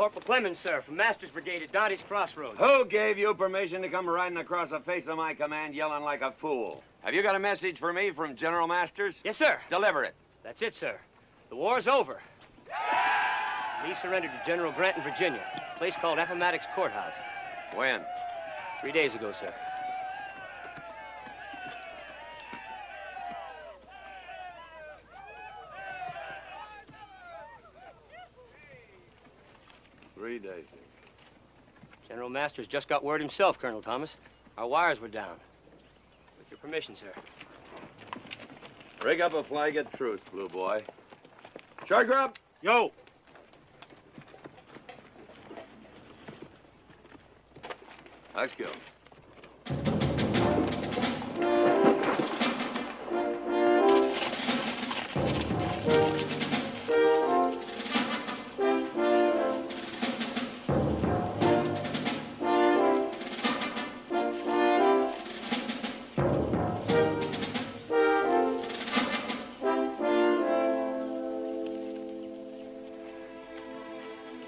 Corporal Clemens, sir, from Master's Brigade at Dante's Crossroads. Who gave you permission to come riding across the face of my command yelling like a fool? Have you got a message for me from General Masters? Yes, sir. Deliver it. That's it, sir. The war's over. Lee surrendered to General Grant in Virginia, a place called Appomattox Courthouse. When? 3 days ago, sir. General Masters just got word himself, Colonel Thomas. Our wires were down. With your permission, sir. Rig up a flag at truce, Blue Boy. Charger up! Yo! Let's go.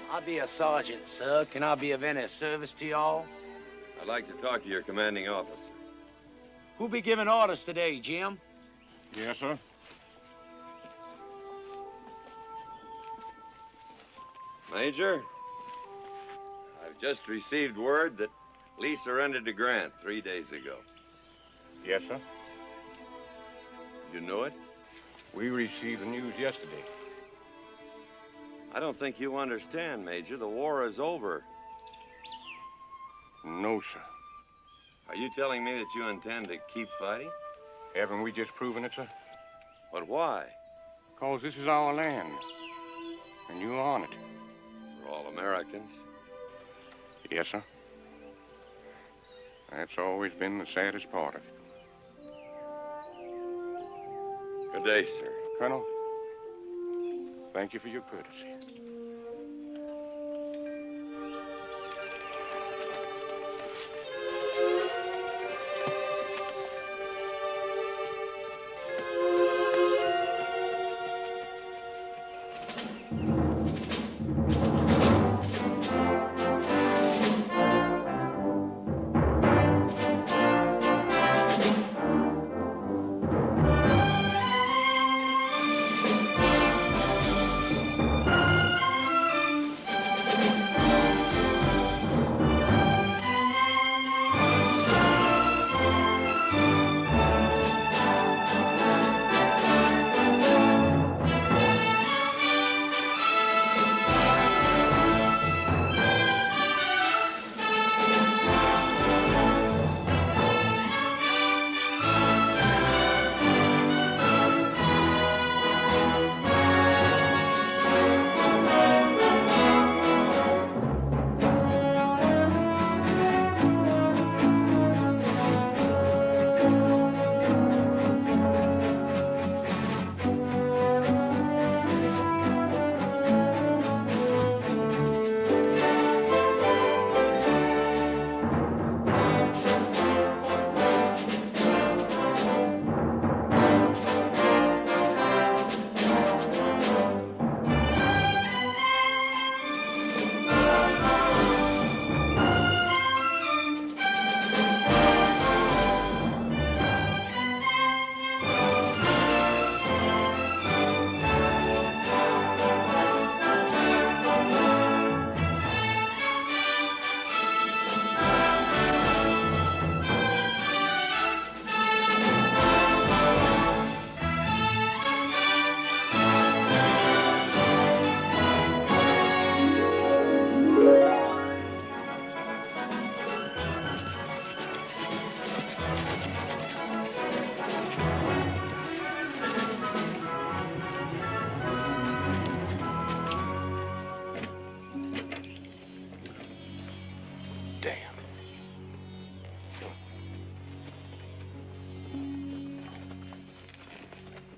I'll be a sergeant, sir. Can I be of any service to y'all? I'd like to talk to your commanding officer. Who be giving orders today, Jim? Yes, sir. Major, I've just received word that Lee surrendered to Grant 3 days ago. Yes, sir. You knew it? We received the news yesterday. I don't think you understand, Major. The war is over. No, sir. Are you telling me that you intend to keep fighting? Haven't we just proven it, sir? But why? Because this is our land, and you're on it. We're all Americans. Yes, sir. That's always been the saddest part of it. Good day, sir. Colonel, thank you for your courtesy.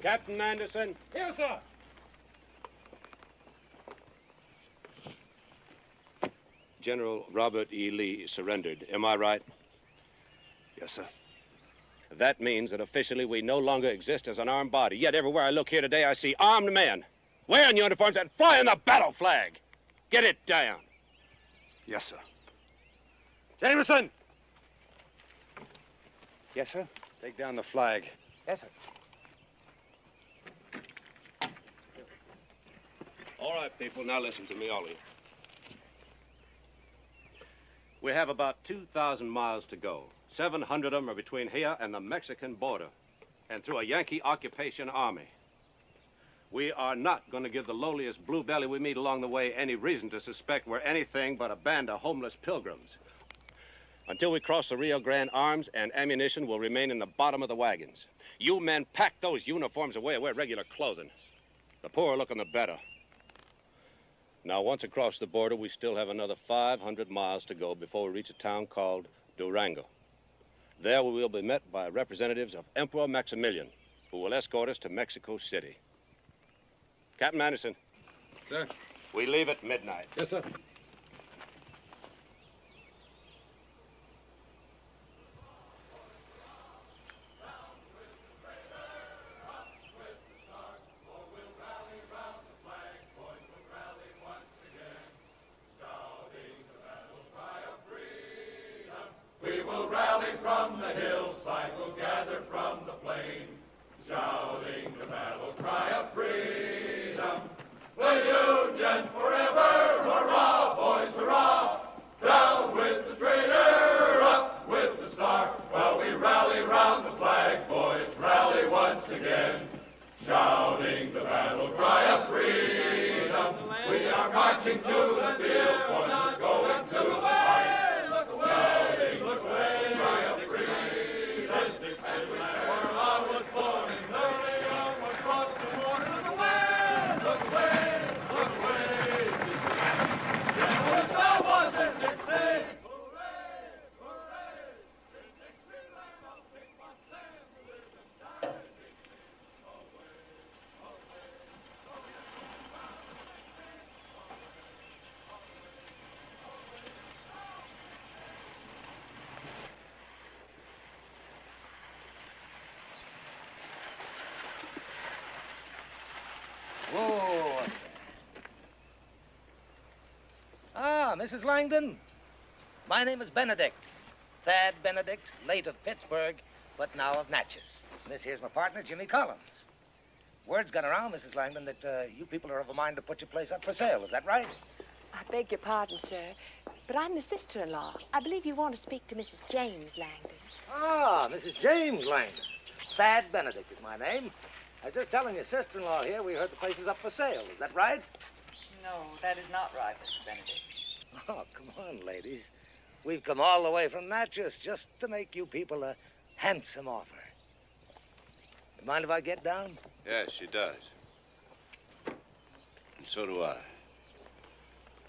Captain Anderson. Here, sir. General Robert E. Lee surrendered. Am I right? Yes, sir. That means that officially we no longer exist as an armed body. Yet everywhere I look here today, I see armed men wearing uniforms and flying the battle flag. Get it down. Yes, sir. Jameson! Yes, sir. Take down the flag. Yes, sir. All right, people, now listen to me, all of you. We have about 2,000 miles to go. 700 of them are between here and the Mexican border, and through a Yankee occupation army. We are not going to give the lowliest blue belly we meet along the way any reason to suspect we're anything but a band of homeless pilgrims. Until we cross the Rio Grande, arms and ammunition will remain in the bottom of the wagons. You men pack those uniforms away and wear regular clothing. The poorer looking, the better. Now, once across the border, we still have another 500 miles to go before we reach a town called Durango. There we will be met by representatives of Emperor Maximilian, who will escort us to Mexico City. Captain Anderson. Sir? We leave at midnight. Yes, sir. We will rally from the hillside, we'll gather from the plain, shouting the battle cry of freedom. The Union forever, hurrah, boys, hurrah! Down with the traitor, up with the star, while we rally round the flag, boys, rally once again, shouting the battle cry of freedom. We are marching to the field, boys, we're going to the fight. Whoa. Ah, Mrs. Langdon. My name is Benedict. Thad Benedict, late of Pittsburgh, but now of Natchez. And this here's my partner, Jimmy Collins. Word's got around, Mrs. Langdon, that you people are of a mind to put your place up for sale. Is that right? I beg your pardon, sir, but I'm the sister-in-law. I believe you want to speak to Mrs. James Langdon. Ah, Mrs. James Langdon. Thad Benedict is my name. I was just telling your sister-in-law here we heard the place is up for sale. Is that right? No, that is not right, Mr. Benedict. Oh, come on, ladies. We've come all the way from Natchez just to make you people a handsome offer. You mind if I get down? Yes, she does. And so do I.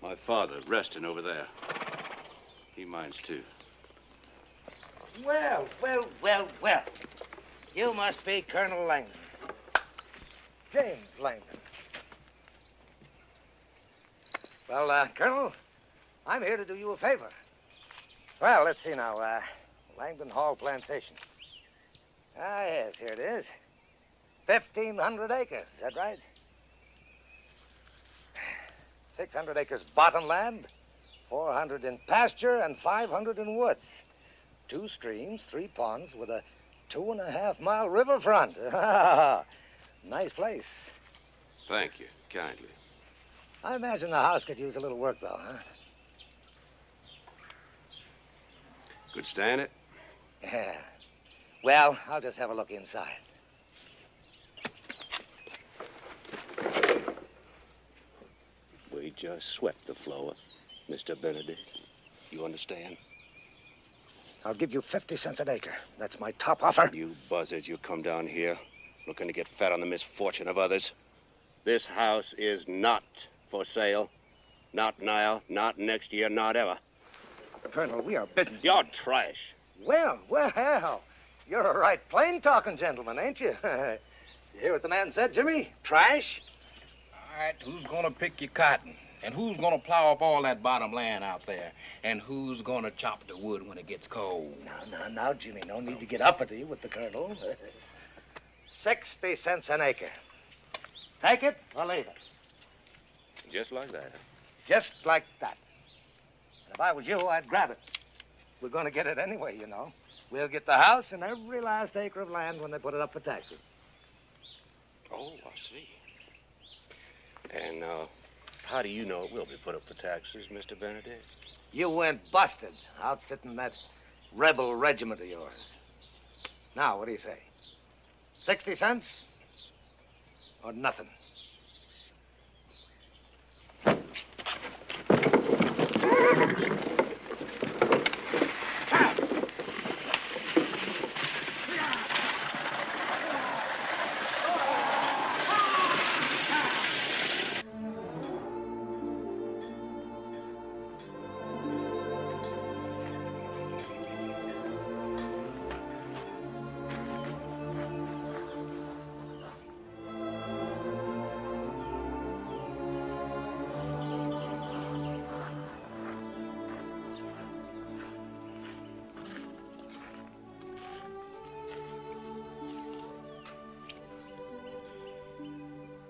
My father, resting over there. He minds, too. Well, well, well, well. You must be Colonel Langdon. James Langdon. Well, Colonel, I'm here to do you a favor. Well, let's see now. Langdon Hall Plantation. Ah, yes, here it is. 1,500 acres, is that right? 600 acres bottomland, 400 in pasture, and 500 in woods. 2 streams, 3 ponds, with a 2.5-mile riverfront. Nice place. Thank you, kindly. I imagine the house could use a little work, though, huh? Could stand it. Yeah. Well, I'll just have a look inside. We just swept the floor, Mr. Benedict. You understand? I'll give you 50 cents an acre. That's my top offer. You buzzards, you come down here looking to get fat on the misfortune of others. This house is not for sale. Not now, not next year, not ever. Colonel, we are business. You're trash. Well, well, you're a right plain-talking gentleman, ain't you? You hear what the man said, Jimmy? Trash? All right, who's gonna pick your cotton? And who's gonna plow up all that bottom land out there? And who's gonna chop the wood when it gets cold? Now, Jimmy, no need to get uppity with the Colonel. 60 cents an acre. Take it or leave it. Just like that. Just like that. If I was you, I'd grab it. We're going to get it anyway, you know. We'll get the house and every last acre of land when they put it up for taxes. Oh, I see. And, how do you know it will be put up for taxes, Mr. Benedict? You went busted outfitting that rebel regiment of yours. Now, what do you say? 60 cents or nothing?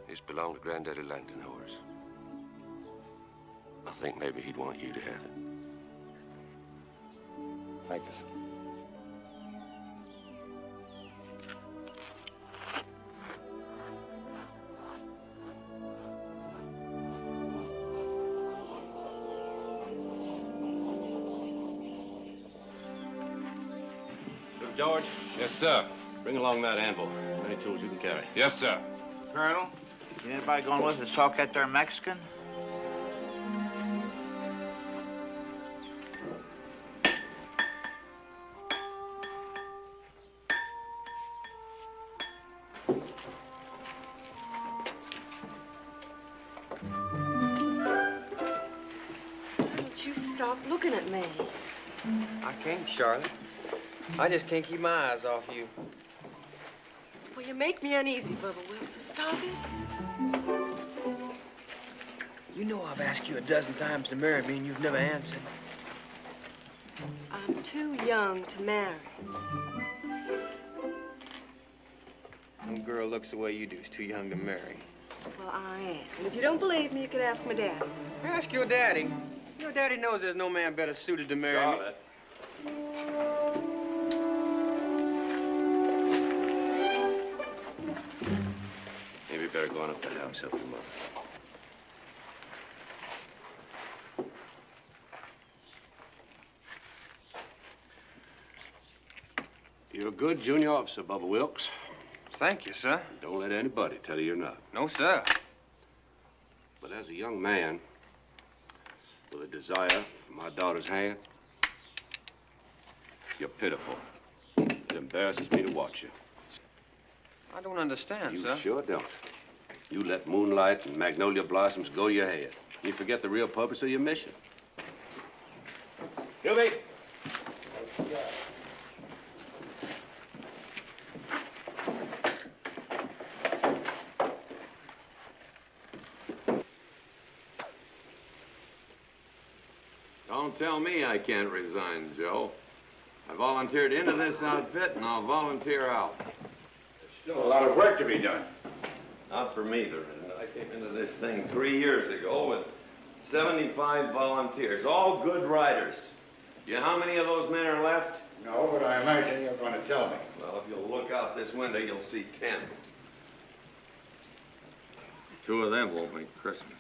This belonged to Granddaddy Langdon, Horace. I think maybe he'd want you to have it. Thank you, sir. Look, George. Yes, sir. Bring along that anvil. Many tools you can carry. Yes, sir. Colonel, anybody going with us talk at their Mexican? Don't you stop looking at me. I can't, Charlotte. I just can't keep my eyes off you. Well, you make me uneasy, Bubba Wilkes, so stop it. You know I've asked you a dozen times to marry me, and you've never answered. I'm too young to marry. No girl looks the way you do is too young to marry. Well, I am. And if you don't believe me, you could ask my daddy. Ask your daddy. Your daddy knows there's no man better suited to marry Charlotte. me. Maybe you better go on up to the house, help your mother. You're a good junior officer, Bubba Wilkes. Thank you, sir. Don't let anybody tell you you're not. No, sir. But as a young man with a desire for my daughter's hand, you're pitiful. It embarrasses me to watch you. I don't understand, You sir. sure don't. You let moonlight and magnolia blossoms go to your head. You forget the real purpose of your mission. Gilby! Don't tell me I can't resign, Joe. I volunteered into this outfit, and I'll volunteer out. Still a lot of work to be done. Not for me, there isn't. I came into this thing 3 years ago with 75 volunteers, all good riders. You know how many of those men are left? No, but I imagine you're going to tell me. Well, if you'll look out this window, you'll see 10. 2 of them won't make Christmas.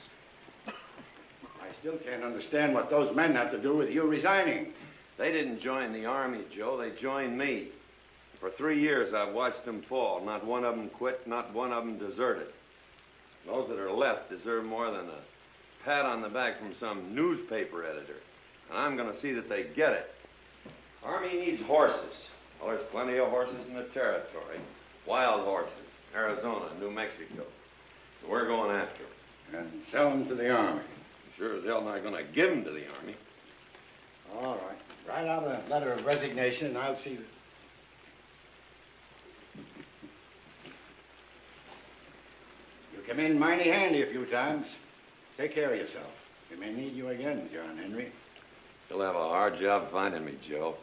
I still can't understand what those men have to do with you resigning. They didn't join the Army, Joe. They joined me. For 3 years, I've watched them fall. Not one of them quit, not one of them deserted. Those that are left deserve more than a pat on the back from some newspaper editor. And I'm going to see that they get it. Army needs horses. Well, there's plenty of horses in the territory. Wild horses. Arizona, New Mexico. So we're going after them. And sell them to the Army. Sure as hell not going to give them to the Army. All right. Write out a letter of resignation, and I'll see that. You come in mighty handy a few times. Take care of yourself. We may need you again, John Henry. You'll have a hard job finding me, Joe.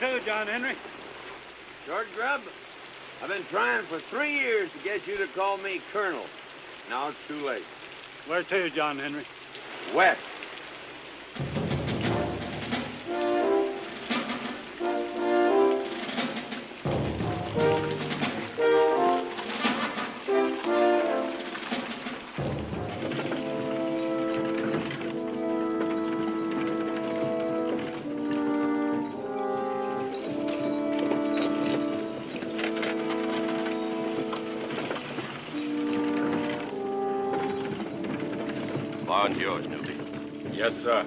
to, John Henry? Short grub, I've been trying for 3 years to get you to call me Colonel. Now it's too late. Where to, John Henry? West. Bond's yours, newbie. Yes, sir.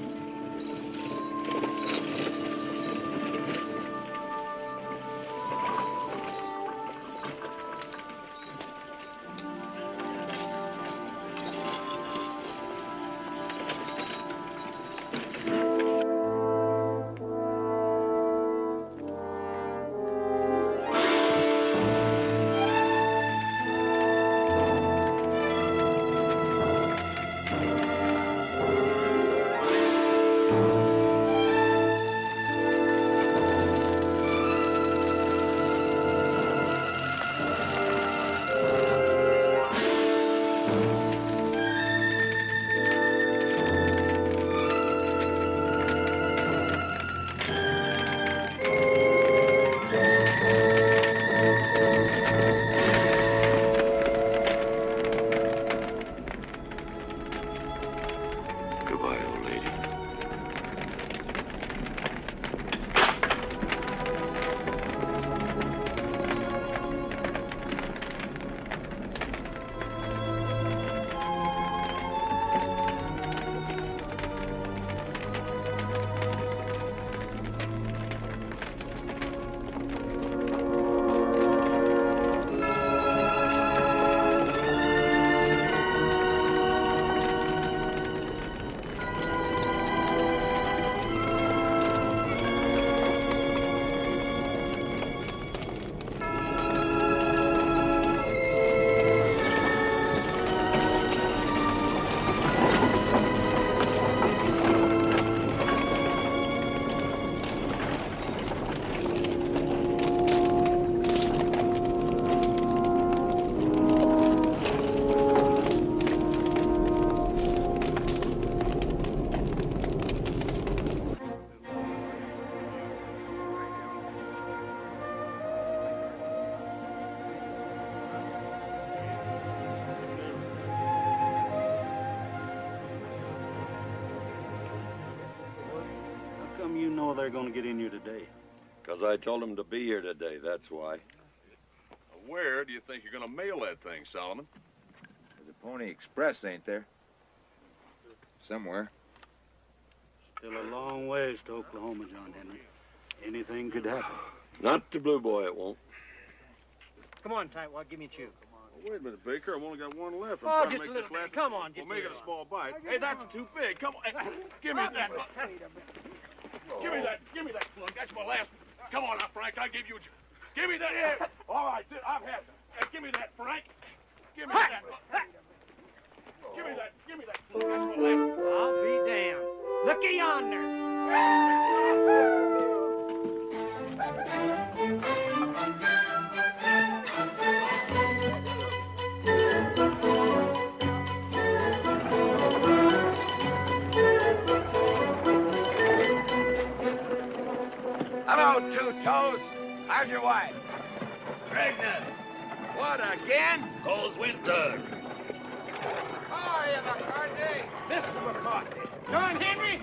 They're going to get in here today? Because I told them to be here today, that's why. Where do you think you're going to mail that thing, Solomon? There's a Pony Express, ain't there? Somewhere. Still a long ways to Oklahoma, John Henry. Anything could happen. Not to Blue Boy, it won't. Come on, Tightwad, give me a chew. Oh, wait a minute, Baker. I've only got one left. Oh, just a little bit. Come on, We'll make it a small bite. Hey, that's too big. Come on. Hey, give me that. Give me that plug. That's my last. Come on now, Frank. I give you. Give me that. Yeah. All right, I've had that. Hey, give me that, Frank. Give me that. Give me that. Give me that plug. That's my last. I'll be damned. Looky yonder. Hello, Two Toes. How's your wife? Pregnant. What, again? Cold winter. How are you, McCartney? Mr. McCartney. John Henry,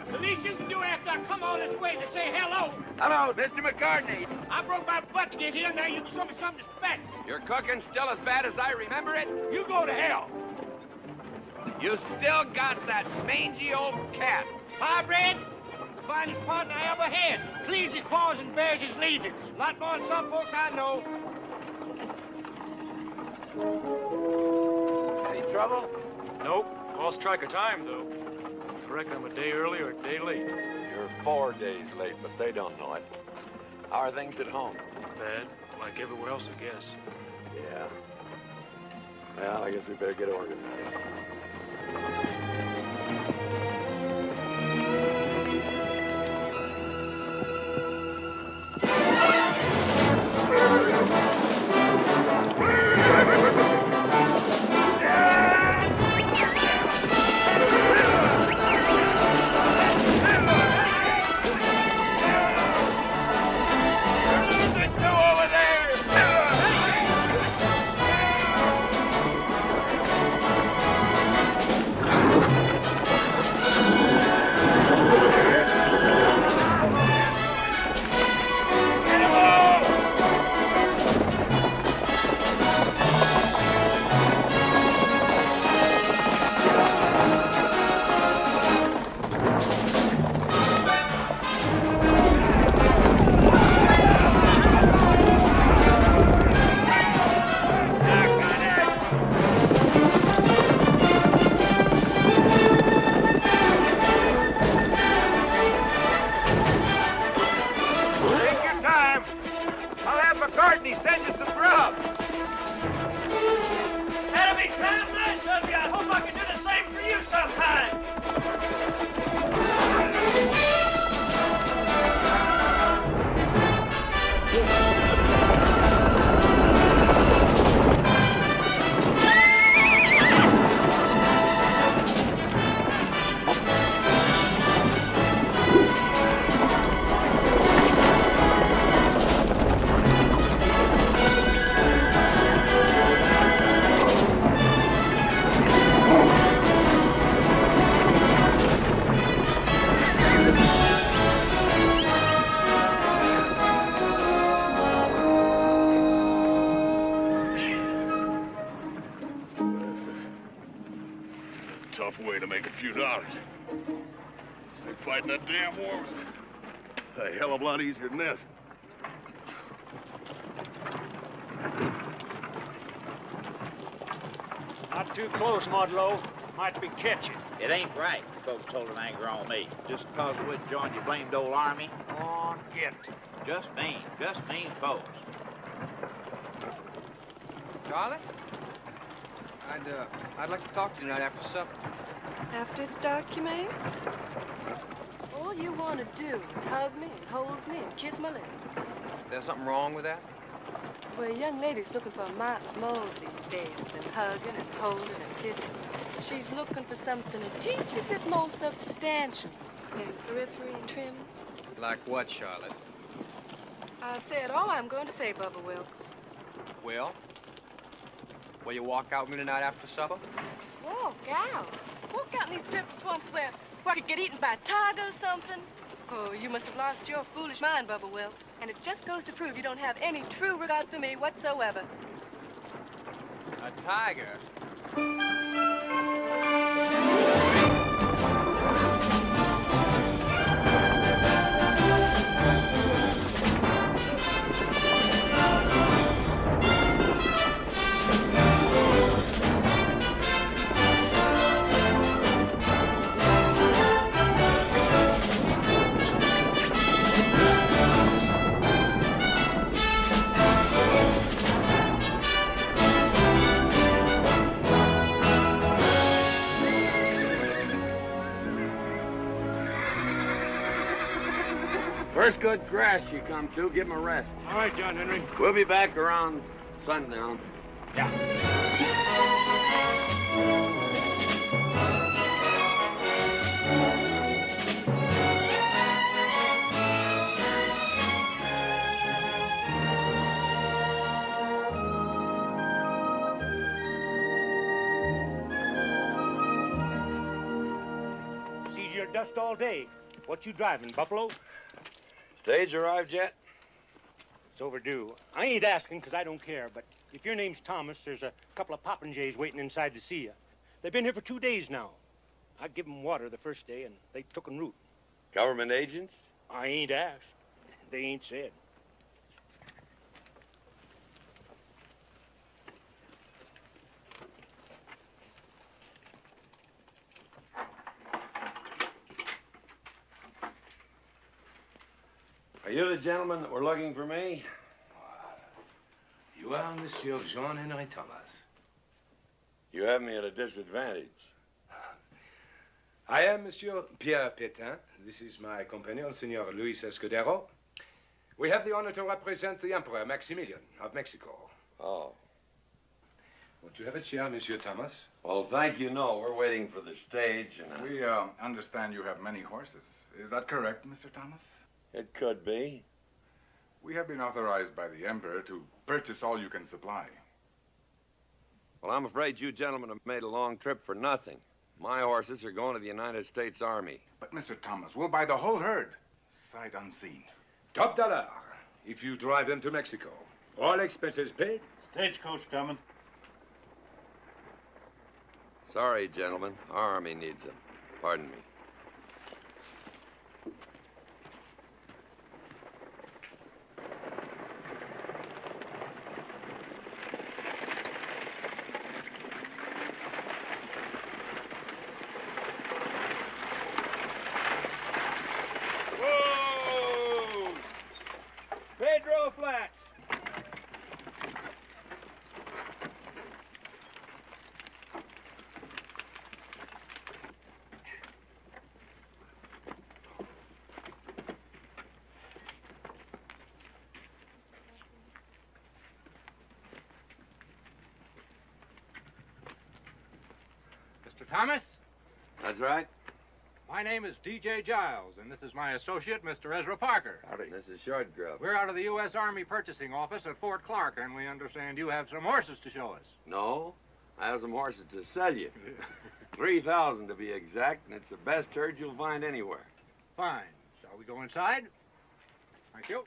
the least you can do after I come all this way to say hello. Hello, Mr. McCartney. I broke my butt to get here. Now you can show me something to respect. Your cooking's still as bad as I remember it? You go to hell. You still got that mangy old cat. Hybrid, the finest partner I ever had. Cleans his paws and bears his leavings. A lot more than some folks I know. Any trouble? Nope. Lost track of time, though. I reckon I'm a day early or a day late. You're 4 days late, but they don't know it. How are things at home? Bad. Like everywhere else, I guess. Yeah. Well, I guess we better get organized. tough way to make a few dollars. Like fighting that damn war was a hell of a lot easier than this. Not too close, Modlow. Might be catching. It ain't right, folks holding anger on me. Just because we joined your blamed old army. Go on, get. Just mean folks. Charlie? I'd like to talk to you tonight after supper. After it's dark, you mean? All you want to do is hug me and hold me and kiss my lips. There's something wrong with that? Well, a young lady's looking for a mite more these days than hugging and holding and kissing. She's looking for something a teensy bit more substantial than periphery and trims. Like what, Charlotte? I've said all I'm going to say, Bubba Wilkes. Well, will you walk out with me tonight after supper? Walk out? Walk out in these drift swamps where I could get eaten by a tiger or something? Oh, you must have lost your foolish mind, Bubba Wilkes. And it just goes to prove you don't have any true regard for me whatsoever. A tiger? First good grass you come to, give him a rest. All right, John Henry. We'll be back around sundown. Yeah. See your dust all day. What you driving, Buffalo? Stage arrived yet? It's overdue. I ain't asking because I don't care, but if your name's Thomas, there's a couple of popinjays waiting inside to see you. They've been here for 2 days now. I give them water the first day, and they took en route. Government agents? I ain't asked. They ain't said. Are you the gentleman that were looking for me? You are Monsieur Jean-Henri Thomas. You have me at a disadvantage. I am Monsieur Pierre Pétain. This is my companion, Senor Luis Escudero. We have the honor to represent the Emperor Maximilian of Mexico. Oh. Won't you have a chair, Monsieur Thomas? Well, thank you. No, we're waiting for the stage and... We understand you have many horses. Is that correct, Mr. Thomas? It could be. We have been authorized by the Emperor to purchase all you can supply. Well, I'm afraid you gentlemen have made a long trip for nothing. My horses are going to the United States Army. But, Mr. Thomas, we'll buy the whole herd, sight unseen. Top dollar, if you drive them to Mexico. All expenses paid. Stagecoach coming. Sorry, gentlemen. Our army needs them. Pardon me. Flat. Mr. Thomas? That's right. My name is D.J. Giles, and this is my associate, Mr. Ezra Parker. Howdy. This is Short Grub. We're out of the U.S. Army Purchasing Office at Fort Clark, and we understand you have some horses to show us. No, I have some horses to sell you. 3,000 to be exact, and it's the best herd you'll find anywhere. Fine. Shall we go inside? Thank you.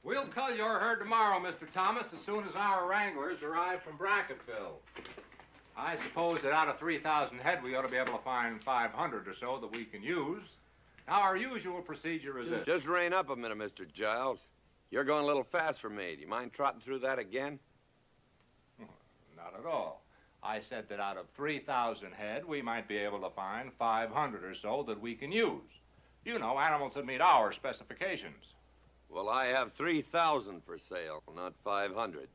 We'll cull your herd tomorrow, Mr. Thomas, as soon as our wranglers arrive from Brackettville. I suppose that out of 3,000 head, we ought to be able to find 500 or so that we can use. Now, our usual procedure is this. Just rein up a minute, Mr. Giles. You're going a little fast for me. Do you mind trotting through that again? Not at all. I said that out of 3,000 head, we might be able to find 500 or so that we can use. You know, animals that meet our specifications. Well, I have 3,000 for sale, not 500.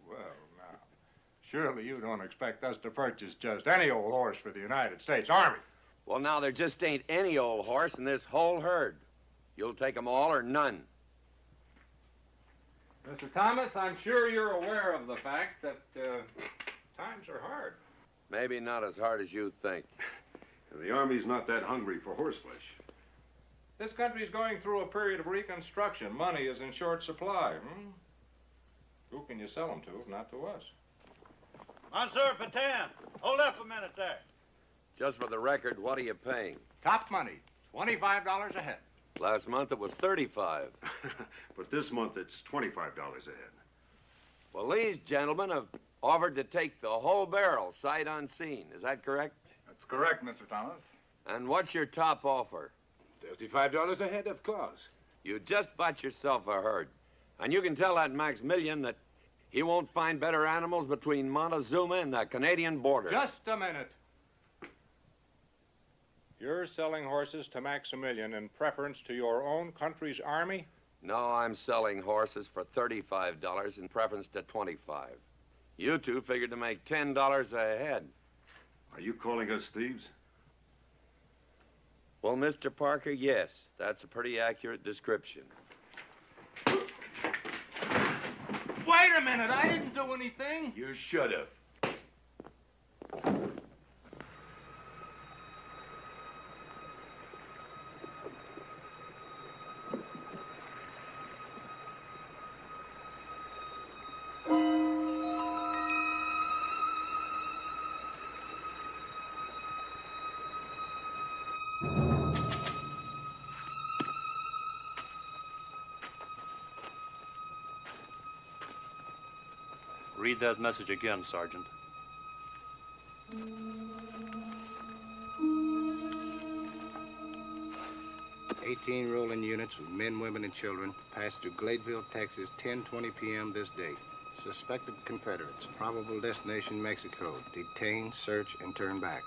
Well, now, surely you don't expect us to purchase just any old horse for the United States Army. Well, now, there just ain't any old horse in this whole herd. You'll take them all or none. Mr. Thomas, I'm sure you're aware of the fact that times are hard. Maybe not as hard as you think. The Army's not that hungry for horseflesh. This country's going through a period of reconstruction. Money is in short supply. Who can you sell them to if not to us? Monsieur Petain, hold up a minute there. Just for the record, what are you paying? Top money, $25 a head. Last month it was 35. But this month it's $25 a head. Well, these gentlemen have offered to take the whole barrel, sight unseen. Is that correct? That's correct, Mr. Thomas. And what's your top offer? $35 a head, of course. You just bought yourself a herd. And you can tell that Maximilian that he won't find better animals between Montezuma and the Canadian border. Just a minute. You're selling horses to Maximilian in preference to your own country's army? No, I'm selling horses for $35 in preference to $25. You two figured to make $10 a head. Are you calling us thieves? Well, Mr. Parker, yes. That's a pretty accurate description. Wait a minute, I didn't do anything. You should have. Read that message again, Sergeant. "18 rolling units with men, women, and children passed through Gladeville, Texas, 10:20 p.m. this date. Suspected Confederates. Probable destination, Mexico. Detain, search, and turn back."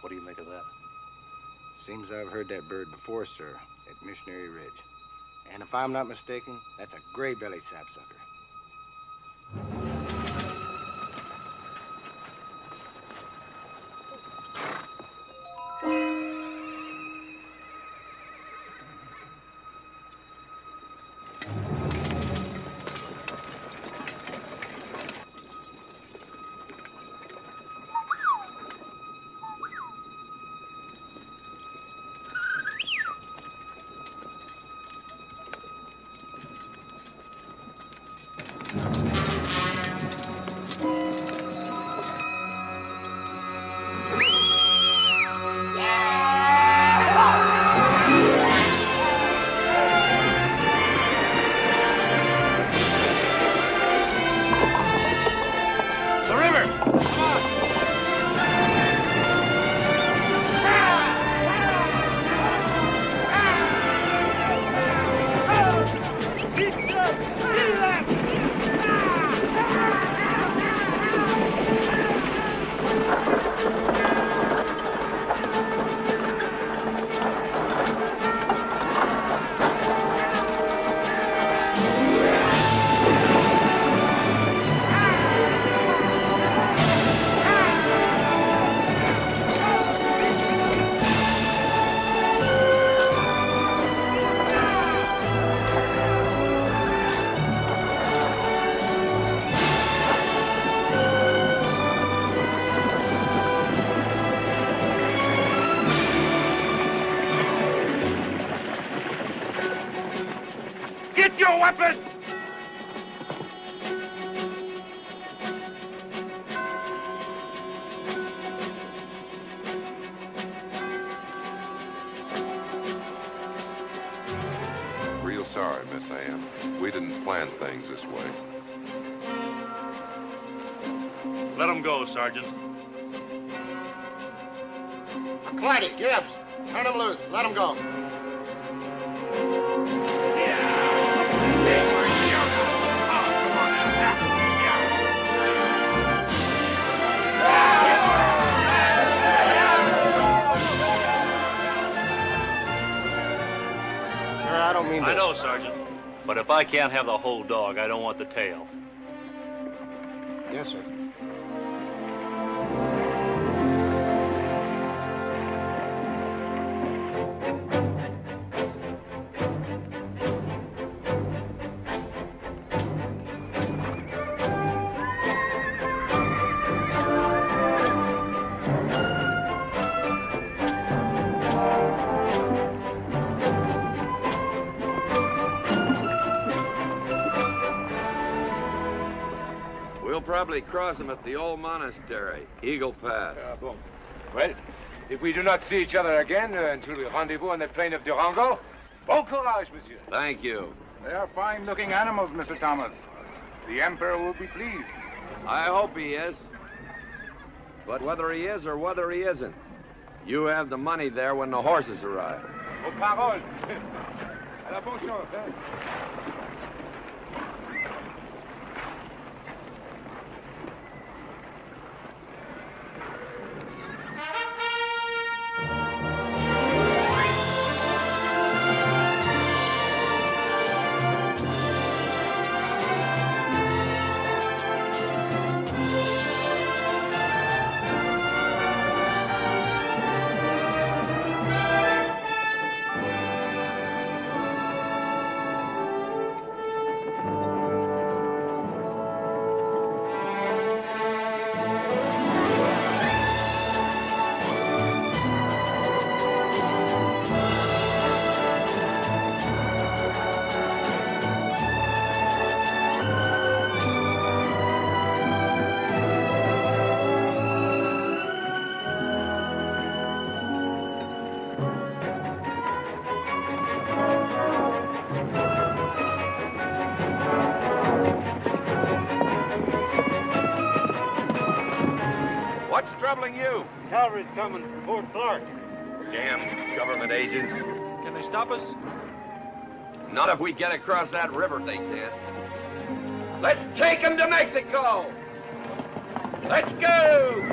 What do you make of that? Seems I've heard that bird before, sir, at Missionary Ridge. And if I'm not mistaken, that's a gray-bellied sapsucker. your weapon! Real sorry, Miss Ann. We didn't plan things this way. Let him go, Sergeant. McLaglen, Gibbs, turn him loose. Let him go. Sir, I don't mean to... I know, Sergeant. But if I can't have the whole dog, I don't want the tail. Yes, sir. We'll probably cross them at the old monastery, Eagle Pass. Bon. Well, if we do not see each other again until we rendezvous on the plain of Durango, bon courage, monsieur. Thank you. They are fine-looking animals, Mr. Thomas. The Emperor will be pleased. I hope he is. But whether he is or whether he isn't, you have the money there when the horses arrive. Aux paroles. À la bonne chance, hein? What's troubling you? Cavalry's coming from Fort Clark. Damn government agents. Can they stop us? Not if we get across that river, they can't. Let's take them to Mexico! Let's go!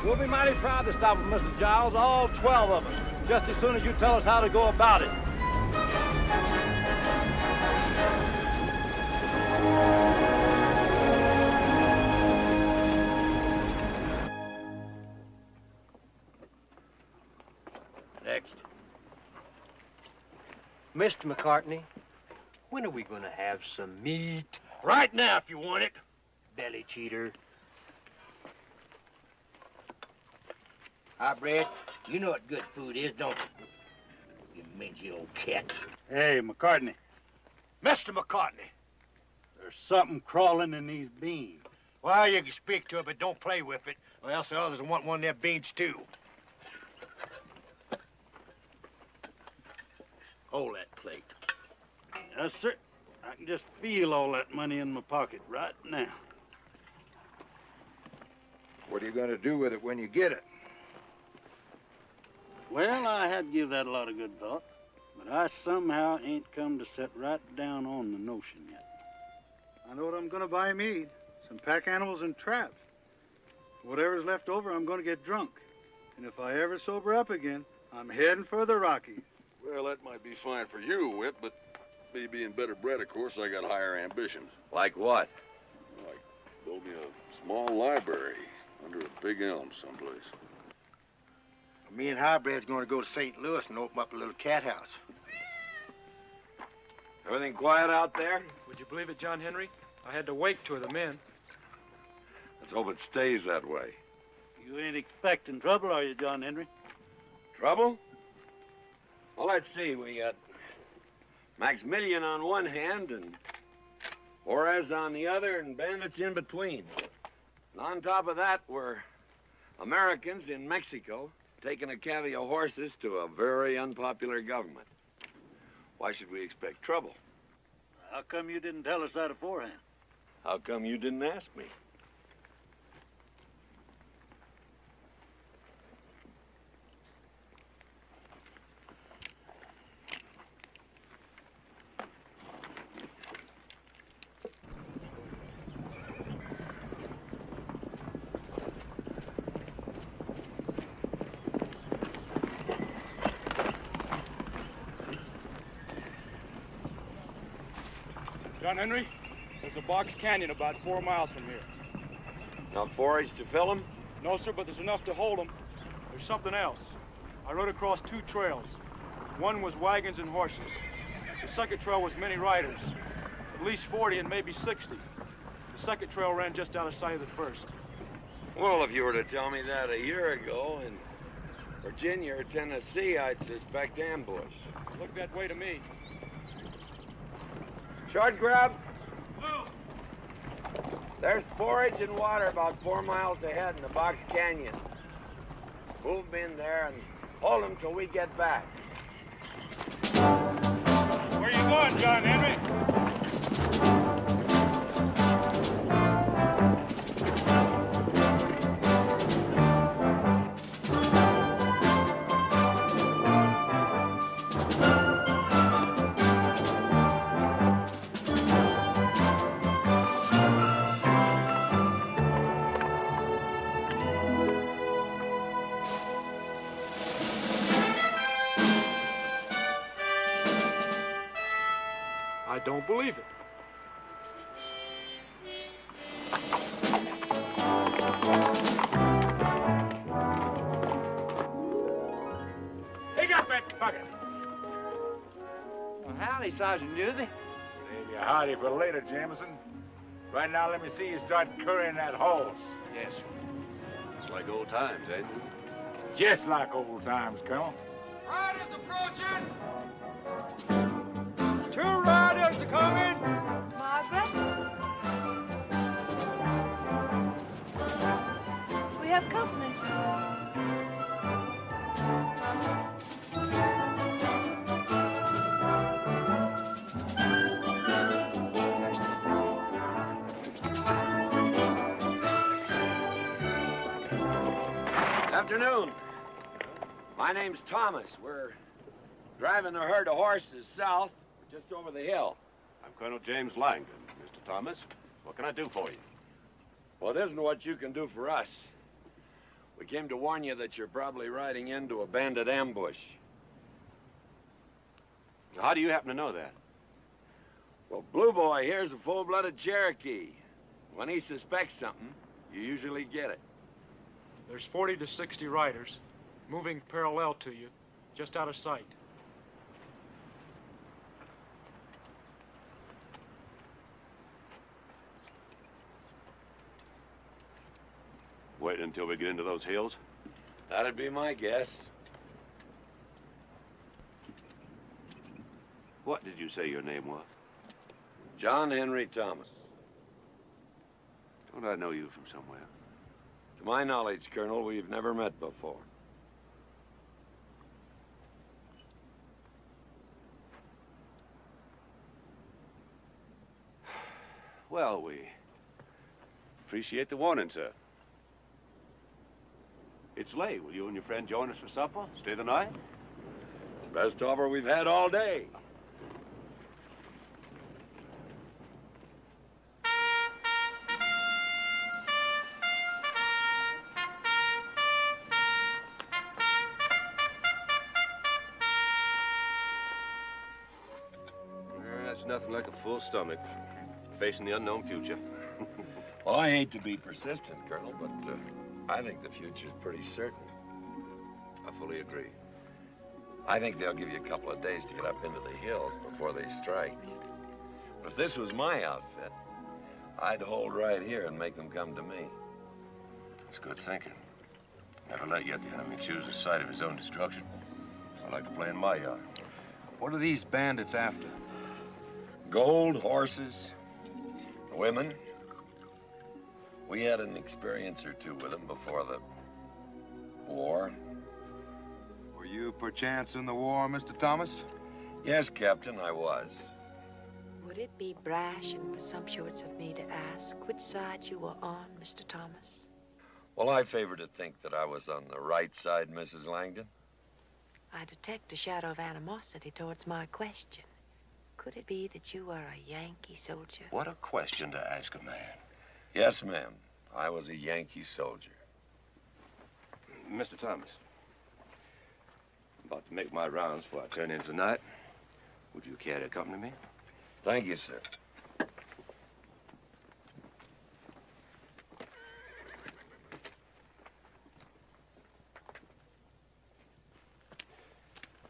We'll be mighty proud to stop with Mr. Giles, all 12 of us, just as soon as you tell us how to go about it. Next. Mr. McCartney, when are we going to have some meat? Right now, if you want it. Belly cheater. Hi, Brett. You know what good food is, don't you? You mangy old cat. Hey, McCartney. Mr. McCartney. There's something crawling in these beans. Well, you can speak to it, but don't play with it, or else the others will want one of their beans, too. Hold that plate. Yes, sir. I can just feel all that money in my pocket right now. What are you going to do with it when you get it? Well, I had to give that a lot of good thought, but I somehow ain't come to set right down on the notion yet. I know what I'm going to buy me. Some pack animals and traps. Whatever's left over, I'm going to get drunk. And if I ever sober up again, I'm heading for the Rockies. Well, that might be fine for you, Whip, but me being better bred, of course, I got higher ambitions. Like what? Like build me a small library under a big elm someplace. Me and Highbred's going to go to St. Louis and open up a little cat house. Everything quiet out there? Would you believe it, John Henry? I had to wake two of the men. Let's hope it stays that way. You ain't expecting trouble, are you, John Henry? Trouble? Well, let's see. We got Maximilian on one hand and Juarez on the other and bandits in between. And on top of that, we're Americans in Mexico taking a cavy of horses to a very unpopular government. Why should we expect trouble? How come you didn't tell us that beforehand? How come you didn't ask me? John Henry, there's a box canyon about 4 miles from here. Enough forage to fill them? No, sir, but there's enough to hold them. There's something else. I rode across 2 trails. One was wagons and horses. The second trail was many riders, at least 40 and maybe 60. The second trail ran just out of sight of the first. Well, if you were to tell me that a year ago in Virginia or Tennessee, I'd suspect ambush. Looked that way to me. Short grub. There's forage and water about 4 miles ahead in the Box Canyon. Move them in there and hold them till we get back. Where you going, John Henry? I don't believe it. Pick up that bucket. Well, howdy, Sergeant Newby. Save your howdy for later, Jameson. Right now, let me see you start currying that horse. Yes, sir. It's like old times, ain't it? Just like old times, Colonel. Riders approaching! 2 riders are coming! Margaret? We have company. Afternoon. My name's Thomas. We're driving a herd of horses south, just over the hill. I'm Colonel James Langdon, Mr. Thomas. What can I do for you? Well, it isn't what you can do for us. We came to warn you that you're probably riding into a bandit ambush. How do you happen to know that? Well, Blue Boy here's a full-blooded Cherokee. When he suspects something, you usually get it. There's 40 to 60 riders moving parallel to you, just out of sight. Wait until we get into those hills? That'd be my guess. What did you say your name was? John Henry Thomas. Don't I know you from somewhere? To my knowledge, Colonel, we've never met before. Well, we appreciate the warning, sir. It's late. Will you and your friend join us for supper? Stay the night? It's the best offer we've had all day. That's nothing like a full stomach facing the unknown future. Well, I hate to be persistent, Colonel, but I think the future's pretty certain. I fully agree. I think they'll give you a couple of days to get up into the hills before they strike. But if this was my outfit, I'd hold right here and make them come to me. That's good thinking. Never let yet the enemy choose the site of his own destruction. I like to play in my yard. What are these bandits after? Gold, horses, women. We had an experience or two with them before the war. Were you perchance in the war, Mr. Thomas? Yes, Captain, I was. Would it be brash and presumptuous of me to ask which side you were on, Mr. Thomas? Well, I favor to think that I was on the right side, Mrs. Langdon. I detect a shadow of animosity towards my question. Could it be that you are a Yankee soldier? What a question to ask a man. Yes, ma'am. I was a Yankee soldier. Mr. Thomas, I'm about to make my rounds before I turn in tonight. Would you care to accompany me? Thank you, sir.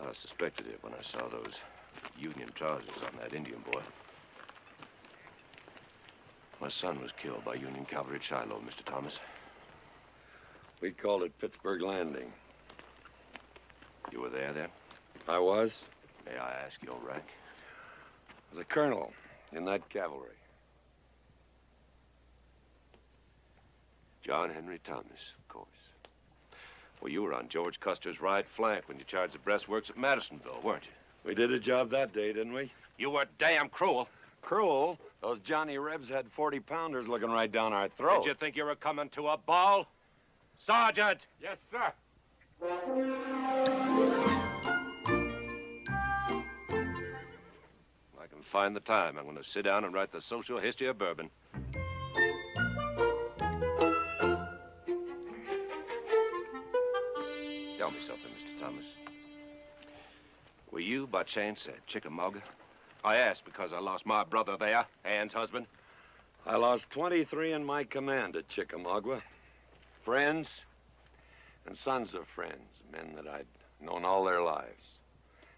I suspected it when I saw those Union trousers on that Indian boy. My son was killed by Union cavalry at Shiloh, Mr. Thomas. We called it Pittsburgh Landing. You were there then? I was. May I ask your rank? I was a colonel in that cavalry. John Henry Thomas, of course. Well, you were on George Custer's right flank when you charged the breastworks at Madisonville, weren't you? We did a job that day, didn't we? You were damn cruel. Cruel? Those Johnny Rebs had 40-pounders looking right down our throat. Did you think you were coming to a ball? Sergeant! Yes, sir. I can find the time. I'm going to sit down and write the social history of bourbon. Tell me something, Mr. Thomas. Were you, by chance, at Chickamauga? I asked because I lost my brother there, Ann's husband. I lost 23 in my command at Chickamauga. Friends and sons of friends, men that I'd known all their lives.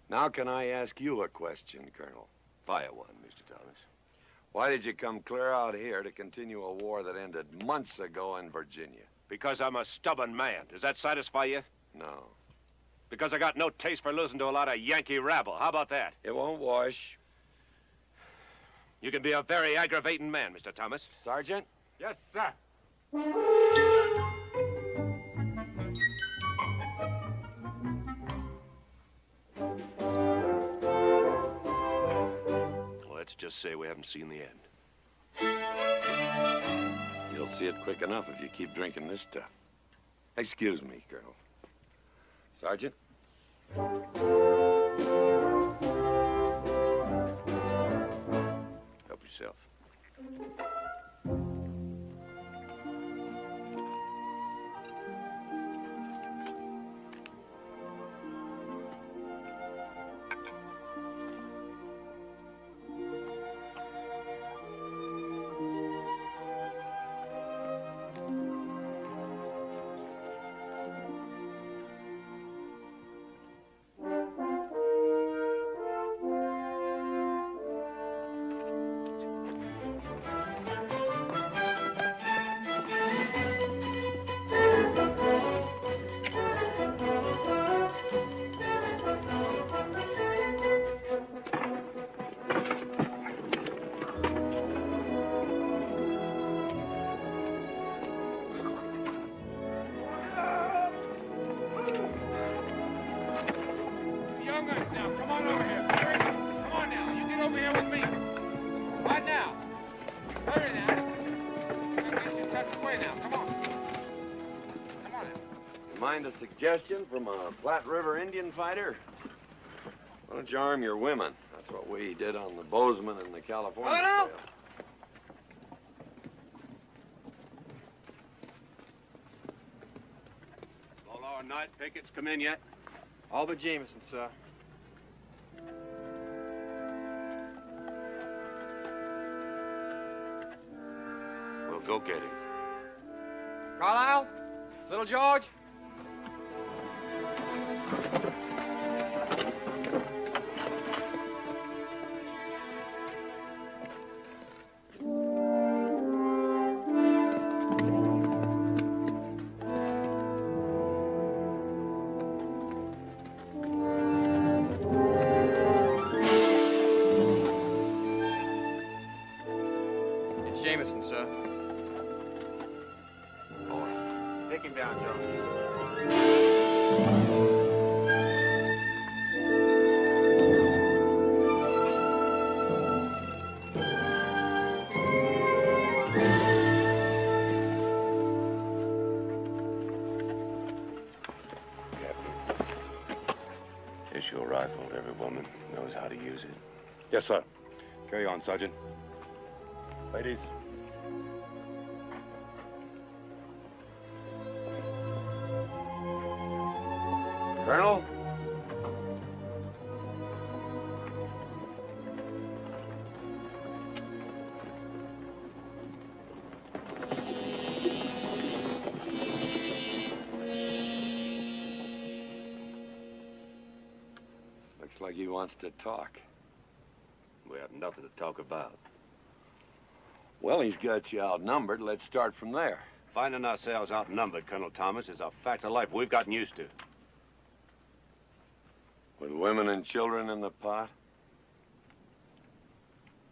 Now can I ask you a question, Colonel? Fire one, Mr. Thomas. Why did you come clear out here to continue a war that ended months ago in Virginia? Because I'm a stubborn man. Does that satisfy you? No. Because I got no taste for losing to a lot of Yankee rabble. How about that? It won't wash. You can be a very aggravating man, Mr. Thomas. Sergeant? Yes, sir. Let's just say we haven't seen the end. You'll see it quick enough if you keep drinking this stuff. Excuse me, Colonel. Sergeant? Help yourself. Mind a suggestion from a Platte River Indian fighter? Why don't you arm your women? That's what we did on the Bozeman and the California Trail. All our night pickets come in yet? All but Jameson, sir. We'll go get him. Carlisle? Little George? It's Jameson, sir. Take him down, Joe. Issue a rifle to every woman who knows how to use it. Yes, sir. Carry on, Sergeant. Ladies. Colonel? Looks like he wants to talk. We have nothing to talk about. Well, he's got you outnumbered. Let's start from there. Finding ourselves outnumbered, Colonel Thomas, is a fact of life we've gotten used to. With women and children in the pot?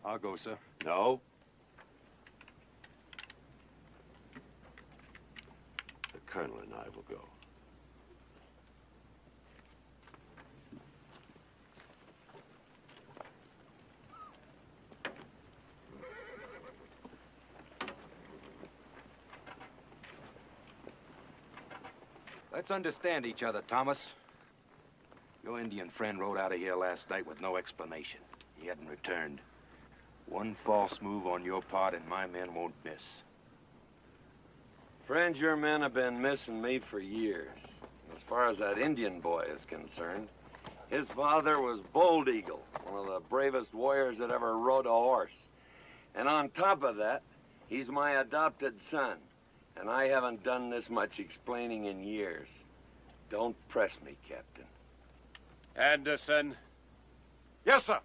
I'll go, sir. No. The Colonel and I will go. Let's understand each other, Thomas. Your Indian friend rode out of here last night with no explanation. He hadn't returned. One false move on your part and my men won't miss. Friend, your men have been missing me for years. As far as that Indian boy is concerned, his father was Bold Eagle, one of the bravest warriors that ever rode a horse. And on top of that, he's my adopted son. And I haven't done this much explaining in years. Don't press me, Captain. Anderson. Yes, sir.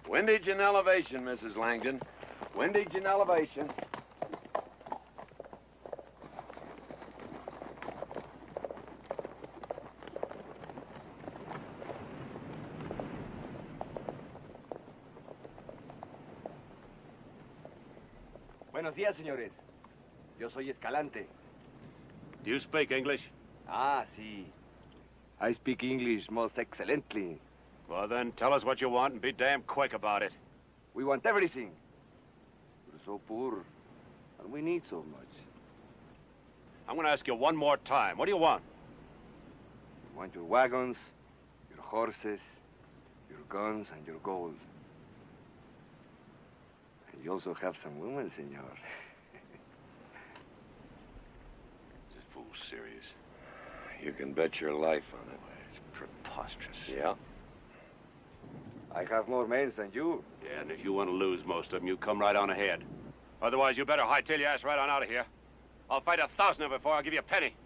Windage and elevation, Mrs. Langdon. Windage and elevation. Buenos días, señores. Yo soy Escalante. Do you speak English? Ah, sí. I speak English most excellently. Well, then, tell us what you want and be damn quick about it. We want everything. We're so poor, and we need so much. I'm going to ask you one more time. What do you want? We want your wagons, your horses, your guns, and your gold. And you also have some women, senor. This fool's serious. You can bet your life on it. It's preposterous. Yeah. I have more men than you. Yeah, and if you want to lose most of them, you come right on ahead. Otherwise, you better hightail your ass right on out of here. I'll fight 1,000 of them before I'll give you a penny.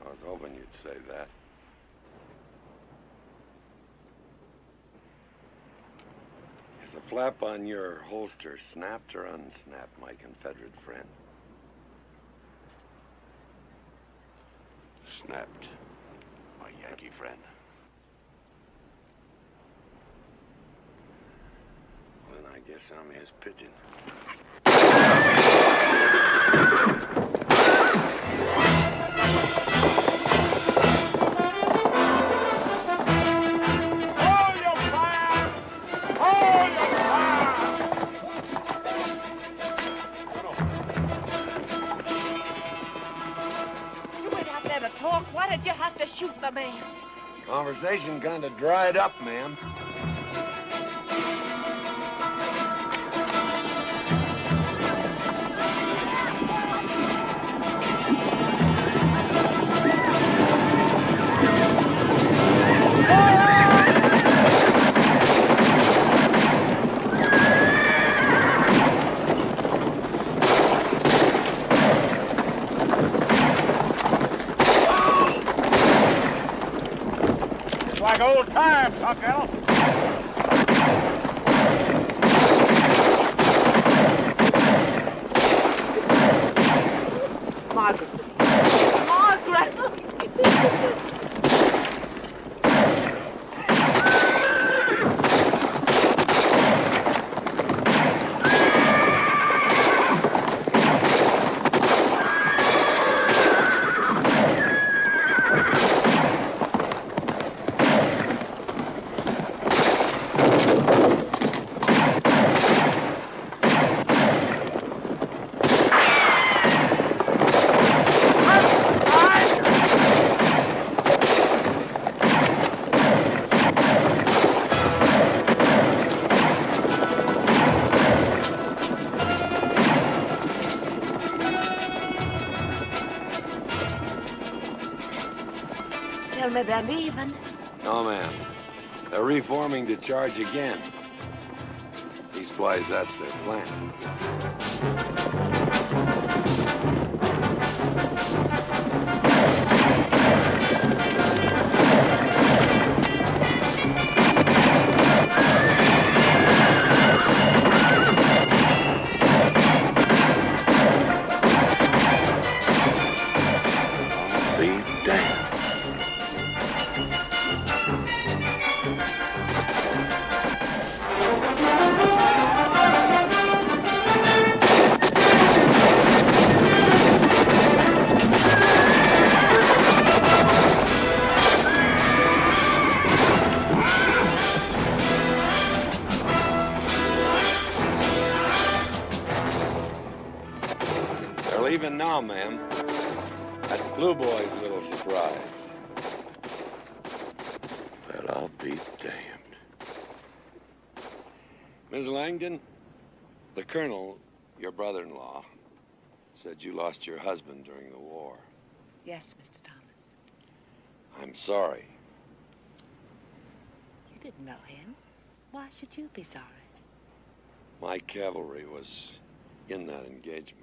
I was hoping you'd say that. Is the flap on your holster snapped or unsnapped, my Confederate friend? Snapped, my Yankee friend. Then I guess I'm his pigeon. Look, why did you have to shoot the man? Conversation kind of dried up, ma'am. Like old times, huh, Colonel? Margaret. Margaret! Tell me they're leaving. No, ma'am. They're reforming to charge again. Leastwise, that's their plan. Leaving now, ma'am. That's Blue Boy's little surprise. Well, I'll be damned. Ms. Langdon, the colonel, your brother-in-law, said you lost your husband during the war. Yes, Mr. Thomas. I'm sorry. You didn't know him. Why should you be sorry? My cavalry was in that engagement.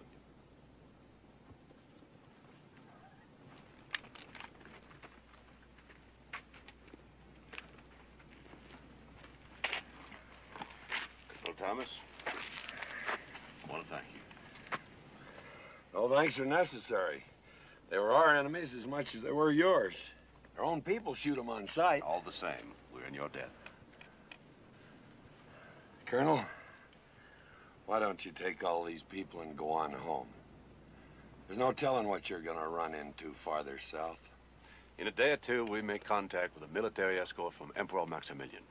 Thomas, I want to thank you. No thanks are necessary. They were our enemies as much as they were yours. Our own people shoot them on sight. All the same, we're in your debt. Colonel, why don't you take all these people and go on home? There's no telling what you're gonna run into farther south. In a day or two, we make contact with a military escort from Emperor Maximilian.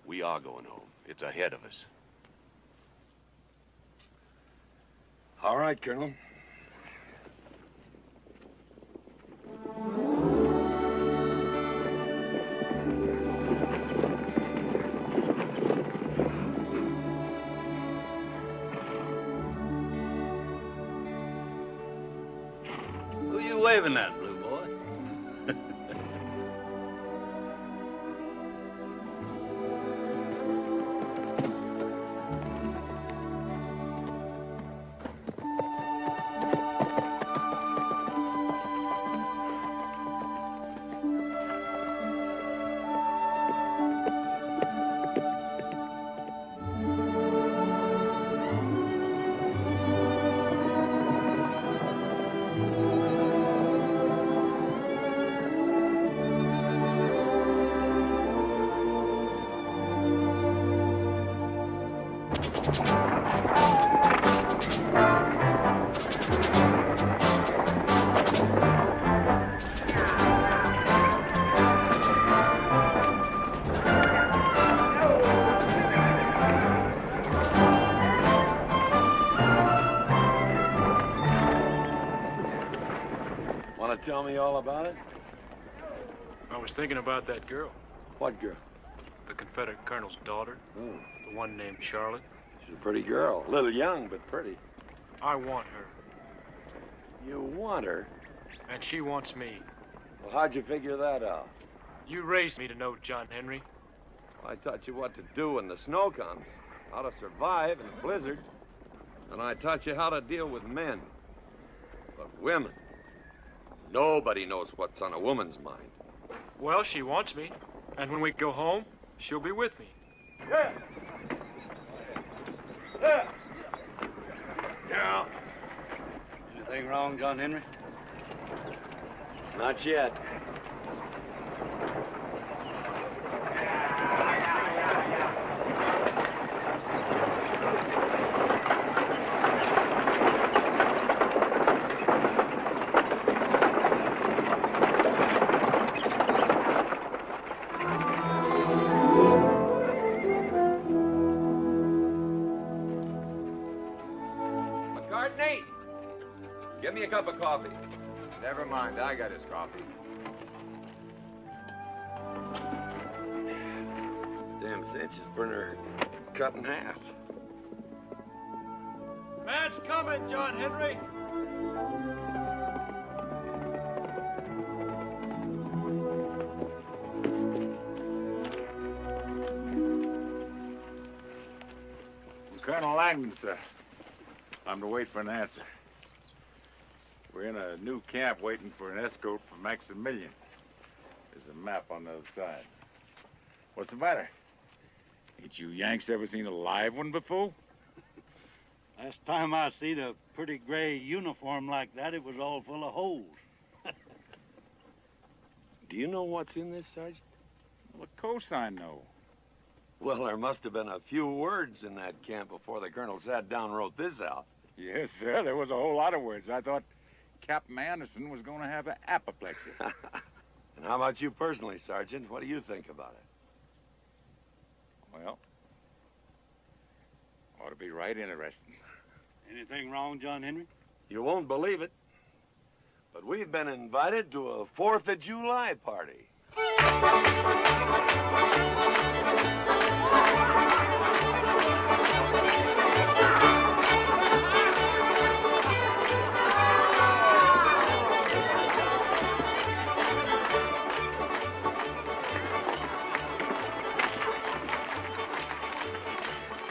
We are going home. It's ahead of us. All right, Colonel. Who you waving at, Blue Boy? Want to tell me all about it? I was thinking about that girl. What girl? The Confederate colonel's daughter. Oh. The one named Charlotte. She's a pretty girl. A little young, but pretty. I want her. You want her? And she wants me. Well, how'd you figure that out? You raised me to know John Henry. I taught you what to do when the snow comes, how to survive in a blizzard. And I taught you how to deal with men. But women, nobody knows what's on a woman's mind. Well, she wants me. And when we go home, she'll be with me. Yeah. Yeah. Yeah. Anything wrong, John Henry? Not yet. McCartney, give me a cup of coffee. Never mind, I got his coffee. This damn Sanchez burner cut in half. Man's coming, John Henry. Colonel Langdon, sir. I'm to wait for an answer. We're in a new camp waiting for an escort from Maximilian. There's a map on the other side. What's the matter? Ain't you Yanks ever seen a live one before? Last time I seen a pretty gray uniform like that, it was all full of holes. Do you know what's in this, Sergeant? Well, of course I know. Well, there must have been a few words in that camp before the colonel sat down and wrote this out. Yes, sir, there was a whole lot of words. I thought Captain Anderson was going to have an apoplexy. And how about you personally, Sergeant? What do you think about it? Well, ought to be right interesting. Anything wrong, John Henry? You won't believe it, but we've been invited to a 4th of July party.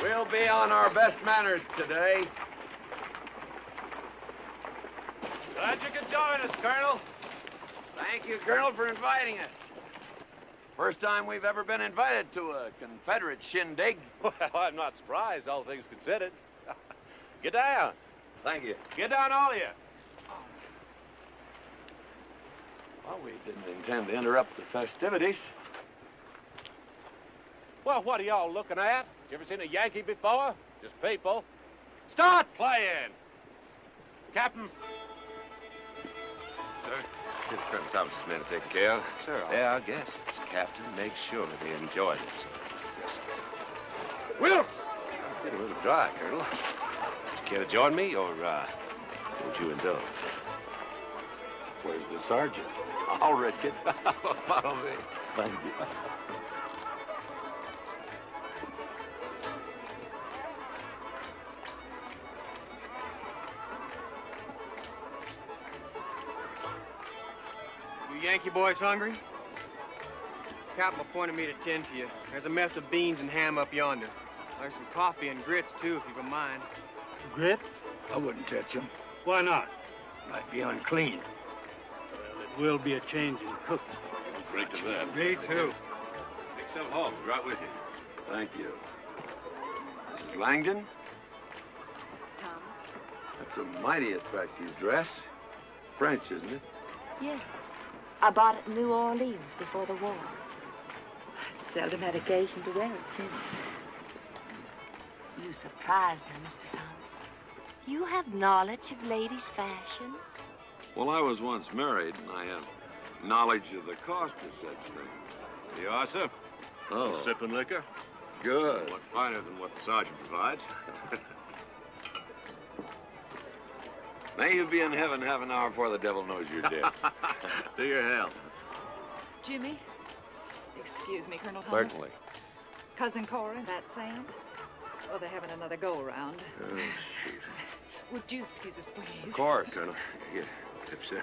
We'll be on our best manners today. Glad you could join us, Colonel. Thank you, Colonel, for inviting us. First time we've ever been invited to a Confederate shindig. Well, I'm not surprised, all things considered. Get down. Thank you. Get down, all of you. Well, we didn't intend to interrupt the festivities. Well, what are y'all looking at? You ever seen a Yankee before? Just people. Start playing! Captain. Sir? It's Colonel Thomas's men to take care of. Sir, They're our guests, Captain. Make sure they enjoy themselves. Yes, sir. Wilkes! I'm getting a little dry, Colonel. Care to join me, or would you indulge? Where's the sergeant? I'll risk it. Follow me. Thank you. You Yankee boys hungry? Captain appointed me to tend to you. There's a mess of beans and ham up yonder. There's some coffee and grits, too, if you can mind. Grits? I wouldn't touch them. Why not? Might be unclean. Well, it will be a change in cooking. Drink to that. Me too. Take some home. Right with you. Thank you. Mrs. Langdon? Mr. Thomas? That's a mighty attractive dress. French, isn't it? Yes. I bought it in New Orleans before the war. I've seldom had occasion to wear it since. You surprise me, Mr. Thomas. You have knowledge of ladies' fashions? Well, I was once married, and I have knowledge of the cost of such things. Here you are, sir. Oh. Sipping liquor. Good. What finer than what the sergeant provides. May you be in heaven half an hour before the devil knows you're dead. To your health. Jimmy, excuse me, Colonel Thomas. Certainly. Cousin Cora, that Sam? Well, they're having another go-around. Oh, shoot. Would you excuse us, please? Of course, Colonel. Yeah, tip so.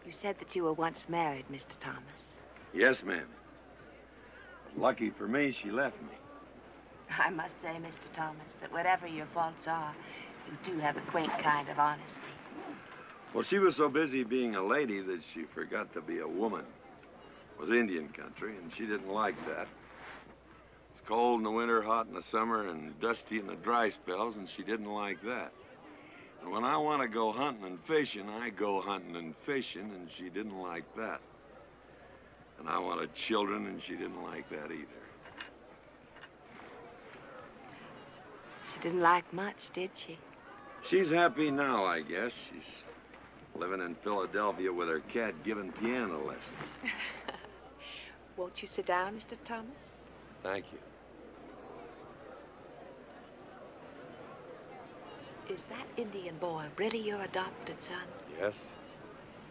You said that you were once married, Mr. Thomas. Yes, ma'am. Lucky for me, she left me. I must say, Mr. Thomas, that whatever your faults are, you do have a quaint kind of honesty. Well, she was so busy being a lady that she forgot to be a woman. It was Indian country, and she didn't like that. It's cold in the winter, hot in the summer, and dusty in the dry spells, and she didn't like that. And when I want to go hunting and fishing, I go hunting and fishing, and she didn't like that. And I wanted children, and she didn't like that either. She didn't like much, did she? She's happy now, I guess. She's living in Philadelphia with her cat giving piano lessons. Won't you sit down, Mr. Thomas? Thank you. Is that Indian boy really your adopted son? Yes,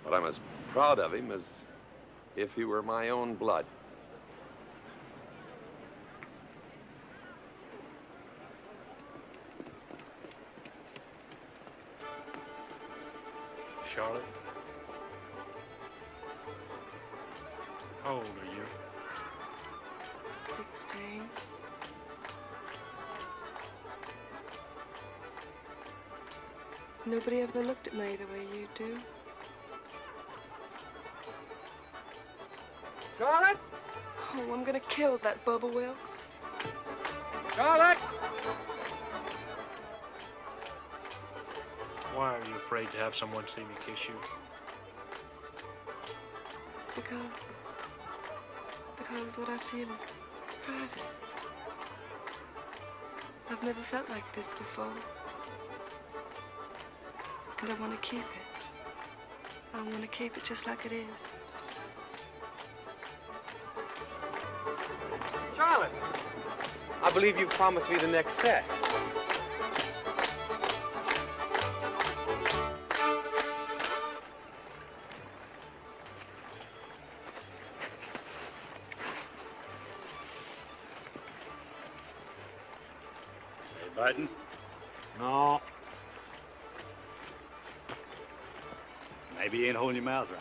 but I'm as proud of him as if he were my own blood. Charlotte? How old are you? 16. Nobody ever looked at me the way you do. Charlotte? Oh, I'm gonna kill that Bubba Wilkes. Charlotte! Why are you afraid to have someone see me kiss you? Because what I feel is private. I've never felt like this before. And I want to keep it. I want to keep it just like it is. Charlotte! I believe you promised me the next set. Biden? No. Maybe you ain't holding your mouth right.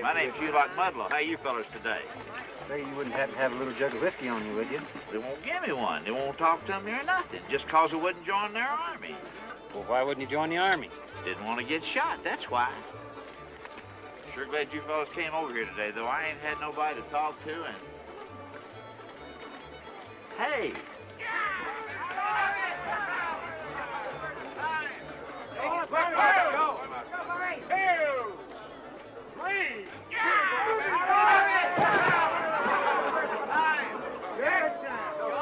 My name's Hugh Mudlow. How you fellas today? Say you wouldn't happen to have a little jug of whiskey on you, would you? They won't give me one. They won't talk to me or nothing, just 'cause I wouldn't join their army. Well, why wouldn't you join the army? Didn't want to get shot, that's why. Sure glad you fellas came over here today, though. I ain't had nobody to talk to, and... Hey! Y'all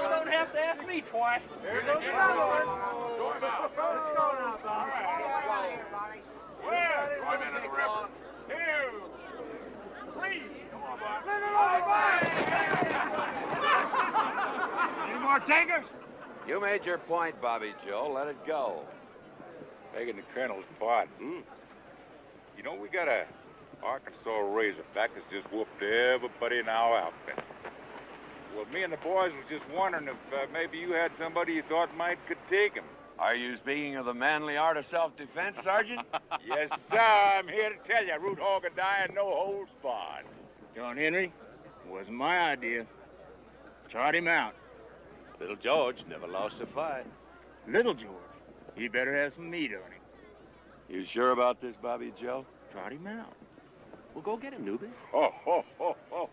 don't have to ask me twice. Here goes another one. Let's go now, Bob. Well, join in the river. 2, 3. Come on, Bob. Any more takers? You made your point, Bobby Joe. Let it go. Begging the colonel's pardon. You know, we got a Arkansas Razorback that's just whooped everybody in our outfit. Well, me and the boys was just wondering if maybe you had somebody you thought could take him. Are you speaking of the manly art of self-defense, Sergeant? Yes, sir. I'm here to tell you, root hog and die and no holds barred. John Henry, wasn't my idea. Trot him out. Little George never lost a fight. Little George, he better have some meat on him. You sure about this, Bobby Joe? Trot him out. Well, go get him, newbie. Ho, ho, ho, ho.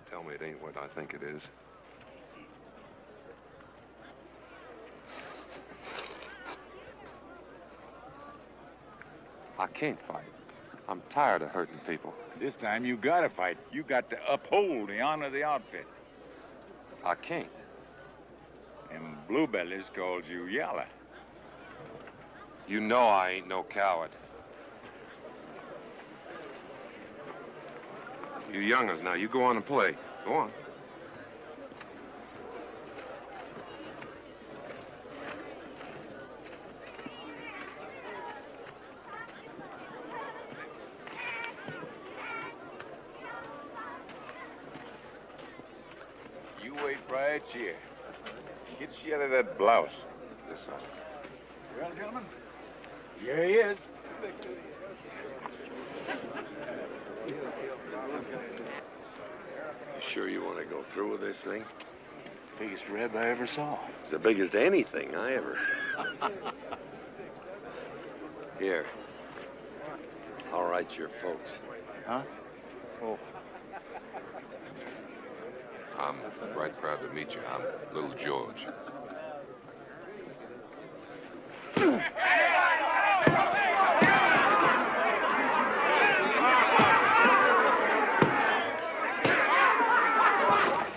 Tell me it ain't what I think it is. I can't fight. I'm tired of hurting people. This time you gotta fight. You got to uphold the honor of the outfit. I can't. Them bluebellies called you Yalla. You know I ain't no coward. You young'uns now, you go on and play. Go on. You wait right here. Get you out of that blouse. Yes, sir. Well, gentlemen, here he is. You sure you want to go through with this thing? Biggest reb I ever saw. It's the biggest anything I ever saw. Here. I'll write your folks. Huh? Oh. I'm right proud to meet you. I'm Little George.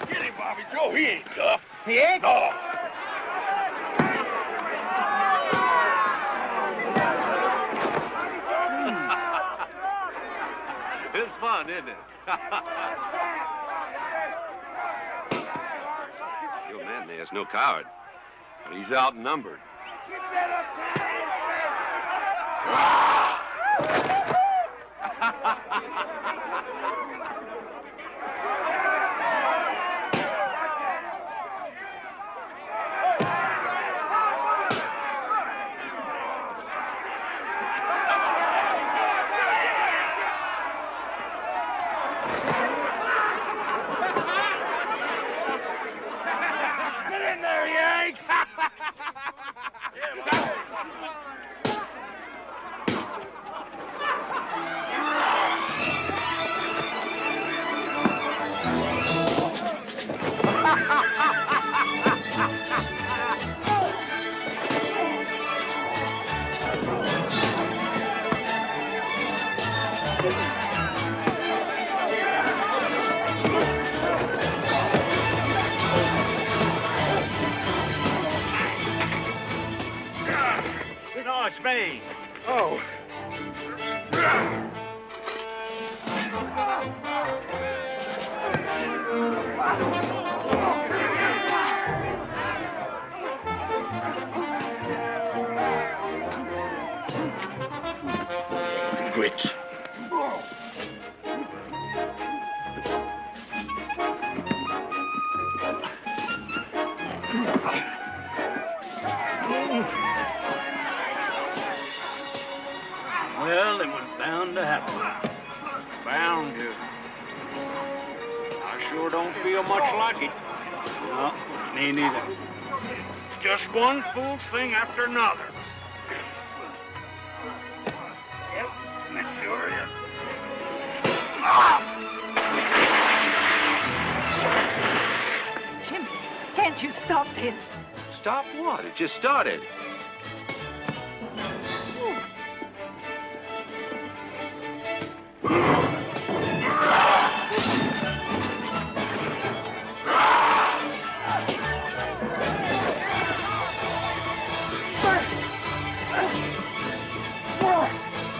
Get him, Bobby Joe. He ain't tough. He ain't? No. It's fun, isn't it? Your man there's no coward. But he's outnumbered. Get in there, Yank! No, it's me. Oh. Grits. Well, it was bound to happen. Bound to. I sure don't feel much like it. No, me neither. Just one fool thing after another. Yep, that sure is. Jimmy, can't you stop this? Stop what? It just started.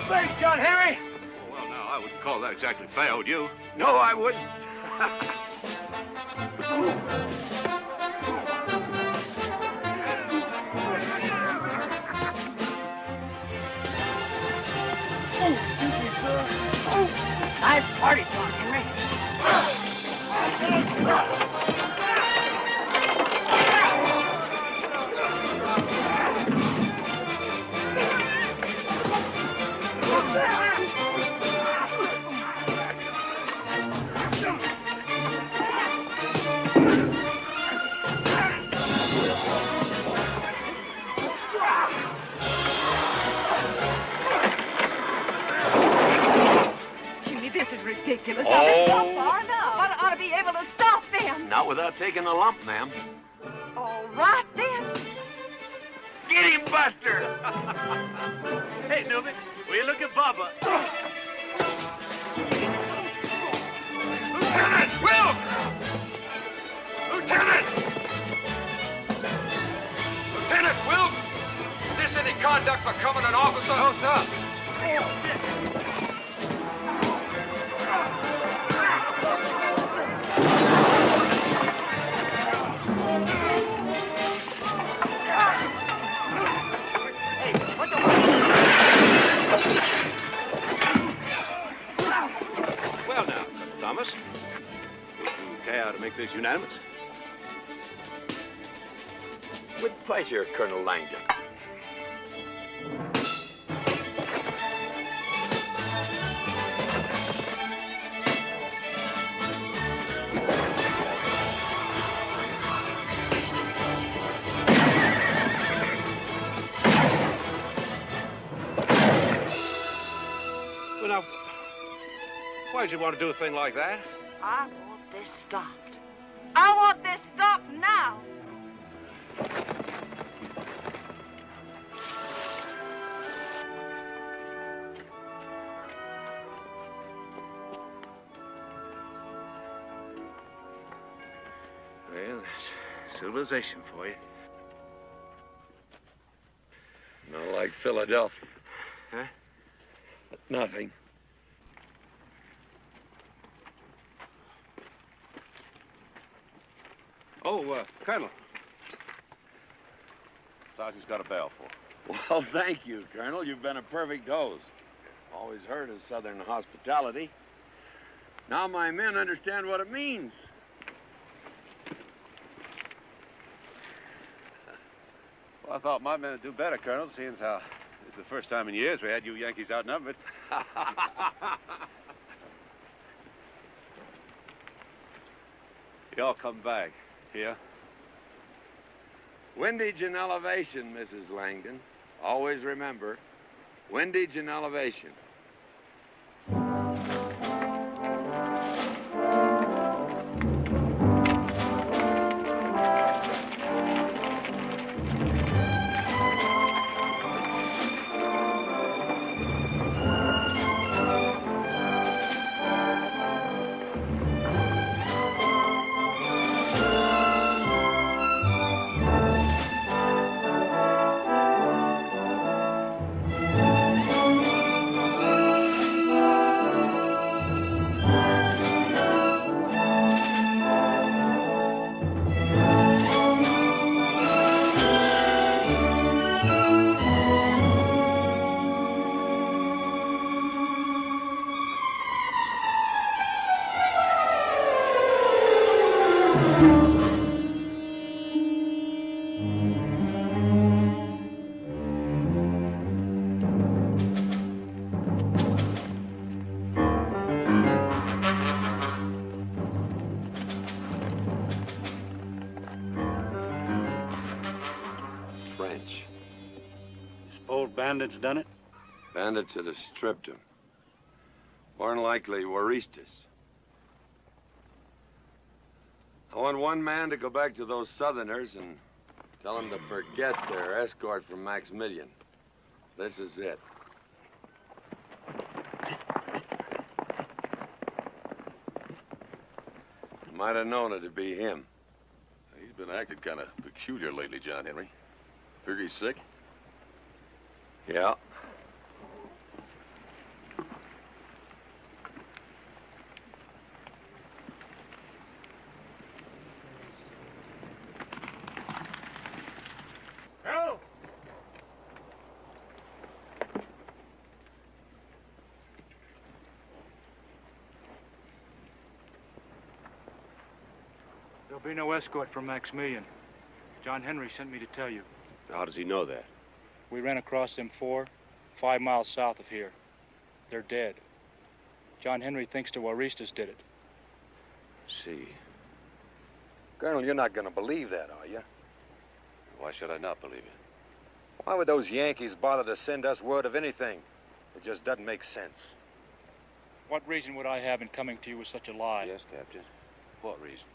Thanks, John Henry. Well, now, I wouldn't call that exactly fair, would you? No, I wouldn't. Nice party, John Henry. Jimmy, this is ridiculous. Now, this is not far enough. I ought to be able to stop them. Not without taking a lump, ma'am. All right, then. Get him, Buster! Hey, Newman, will you look at Bob? Bubba. Lieutenant! Will! Lieutenant! Lieutenant Wilkes! Is this any conduct becoming an officer? No, sir. Well now, Thomas, would you care to make this unanimous? With pleasure, Colonel Langdon. Well, now, why'd you want to do a thing like that? I want this stopped. I want this stopped now. Well, that's civilization for you. Not like Philadelphia. Huh? Nothing. Oh, Colonel. Sergeant's got a bell for. Well, thank you, Colonel. You've been a perfect host. Always heard of Southern hospitality. Now my men understand what it means. Well, I thought my men would do better, Colonel, seeing as how it's the first time in years we had you Yankees outnumbered. Y'all come back. Here? Windage and elevation, Mrs. Langdon. Always remember, windage and elevation. Bandits done it? Bandits that have stripped him. More than likely, Waristas. I want one man to go back to those Southerners and tell them to forget their escort from Maximilian. This is it. Might have known it'd be him. He's been acting kind of peculiar lately, John Henry. Figure he's sick? Yeah. Help! There'll be no escort from Maximilian. John Henry sent me to tell you. How does he know that? We ran across them 5 miles south of here. They're dead. John Henry thinks the Waristas did it. See. Colonel, you're not going to believe that, are you? Why should I not believe it? Why would those Yankees bother to send us word of anything? It just doesn't make sense. What reason would I have in coming to you with such a lie? Yes, Captain. What reason?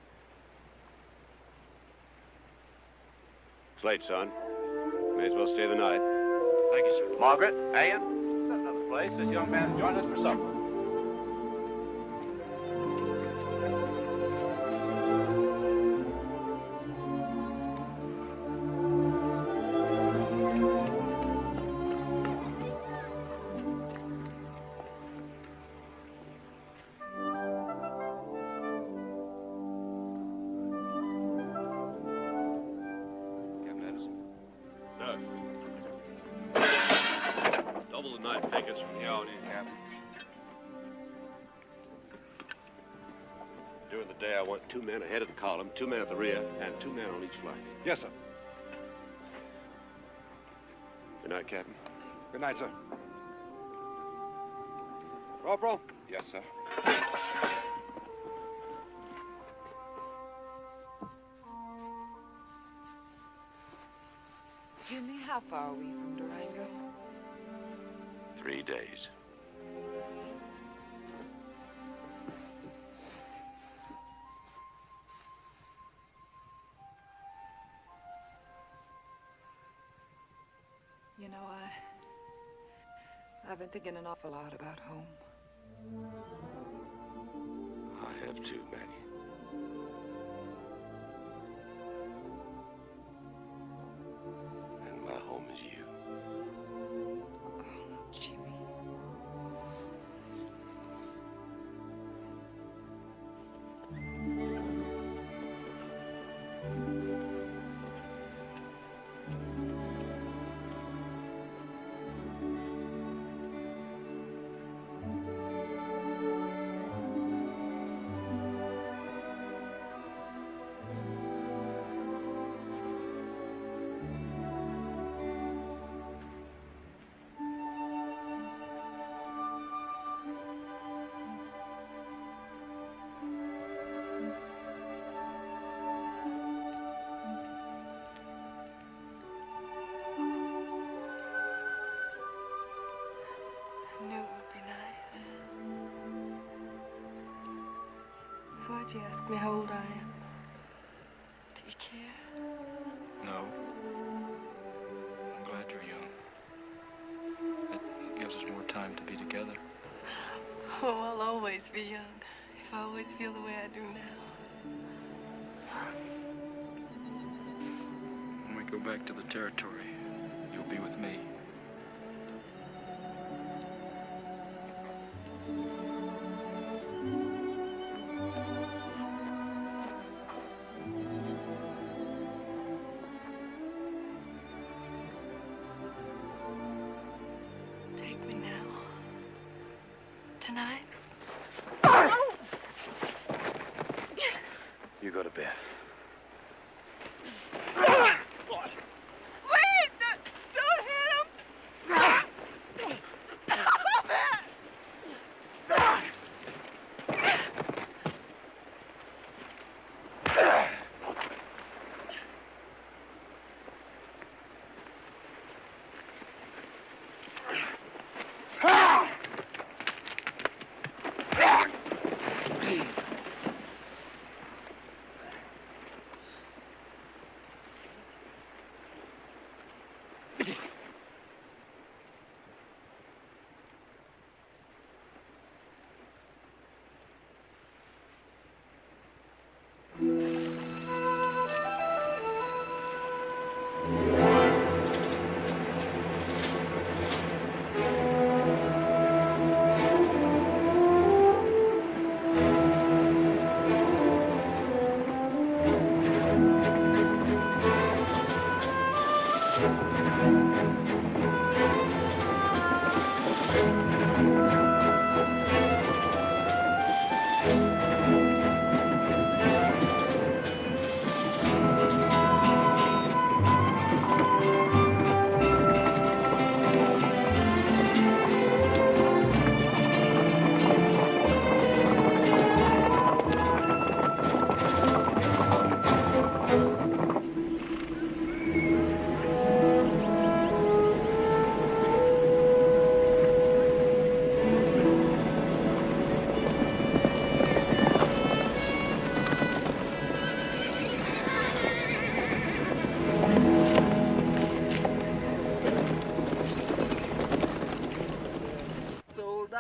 It's late, son. May as well stay the night. Thank you, sir. Margaret, Ann, set another place, this young man joined us for supper. Double the night pickets from here on in, Captain. During the day, I want 2 men ahead of the column, 2 men at the rear, and 2 men on each flank. Yes, sir. Good night, Captain. Good night, sir. Corporal? Yes, sir. Jimmy, how far are we from Durango? 3 days. You know, I've been thinking an awful lot about home. I have too, Maggie. And my home is you. Oh, Jimmy. Why'd you ask me how old I am? Do you care? No. I'm glad you're young. It gives us more time to be together. Oh, I'll always be young, if I always feel the way I do now. When we go back to the territory, you'll be with me. Tonight? You go to bed. Wait! Don't hit him! Stop it!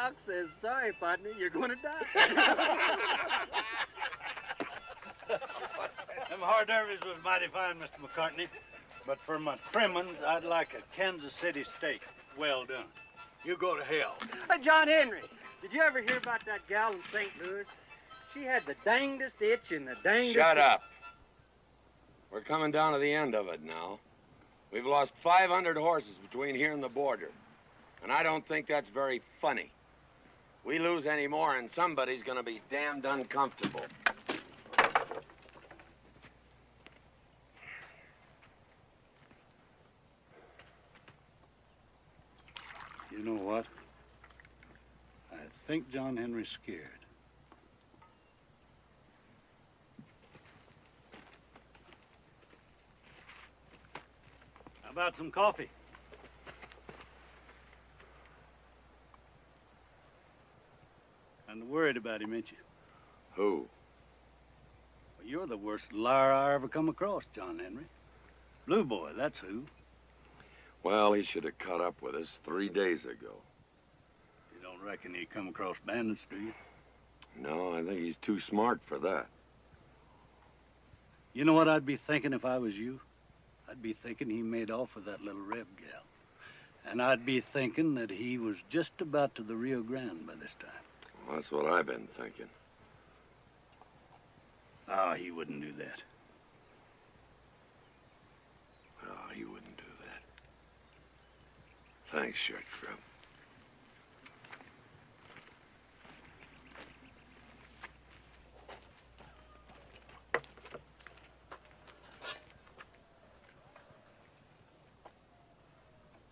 Doc says, sorry, partner, you're going to die. Them hors d'oeuvres was mighty fine, Mr. McCartney. But for my trimmings, I'd like a Kansas City steak. Well done. You go to hell. Hey, John Henry, did you ever hear about that gal in St. Louis? She had the dangdest itch and the dangdest... Shut up. We're coming down to the end of it now. We've lost 500 horses between here and the border. And I don't think that's very funny. We lose any more and somebody's gonna be damned uncomfortable. You know what? I think John Henry's scared. How about some coffee? Kind of worried about him, ain't you? Who? Well, you're the worst liar I ever come across, John Henry. Blue Boy, that's who. Well, he should have caught up with us 3 days ago. You don't reckon he come across bandits, do you? No, I think he's too smart for that. You know what I'd be thinking if I was you? I'd be thinking he made off with that little Reb gal. And I'd be thinking that he was just about to the Rio Grande by this time. Well, that's what I've been thinking. Ah, he wouldn't do that. Oh, he wouldn't do that. Thanks, Shirt Crib.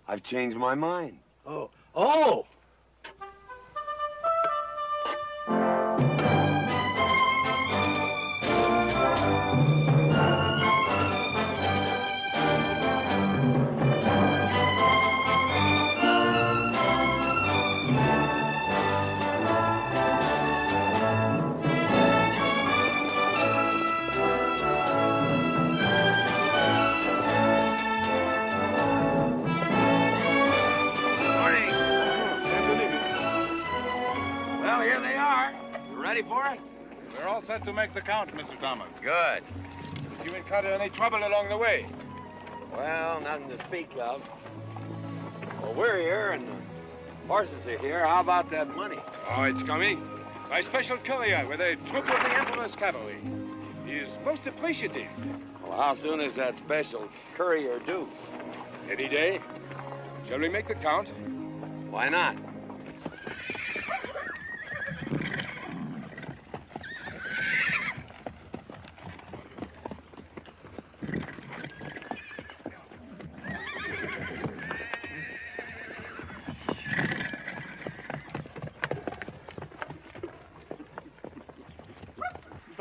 I've changed my mind. Oh. Oh! For it? We're all set to make the count, Mr. Thomas. Good. Did you encounter any trouble along the way? Well, nothing to speak of. Well, we're here and the horses are here. How about that money? Oh, it's coming. By special courier with a troop of the Emperor's cavalry. He is most appreciative. Well, how soon is that special courier due? Any day. Shall we make the count? Why not?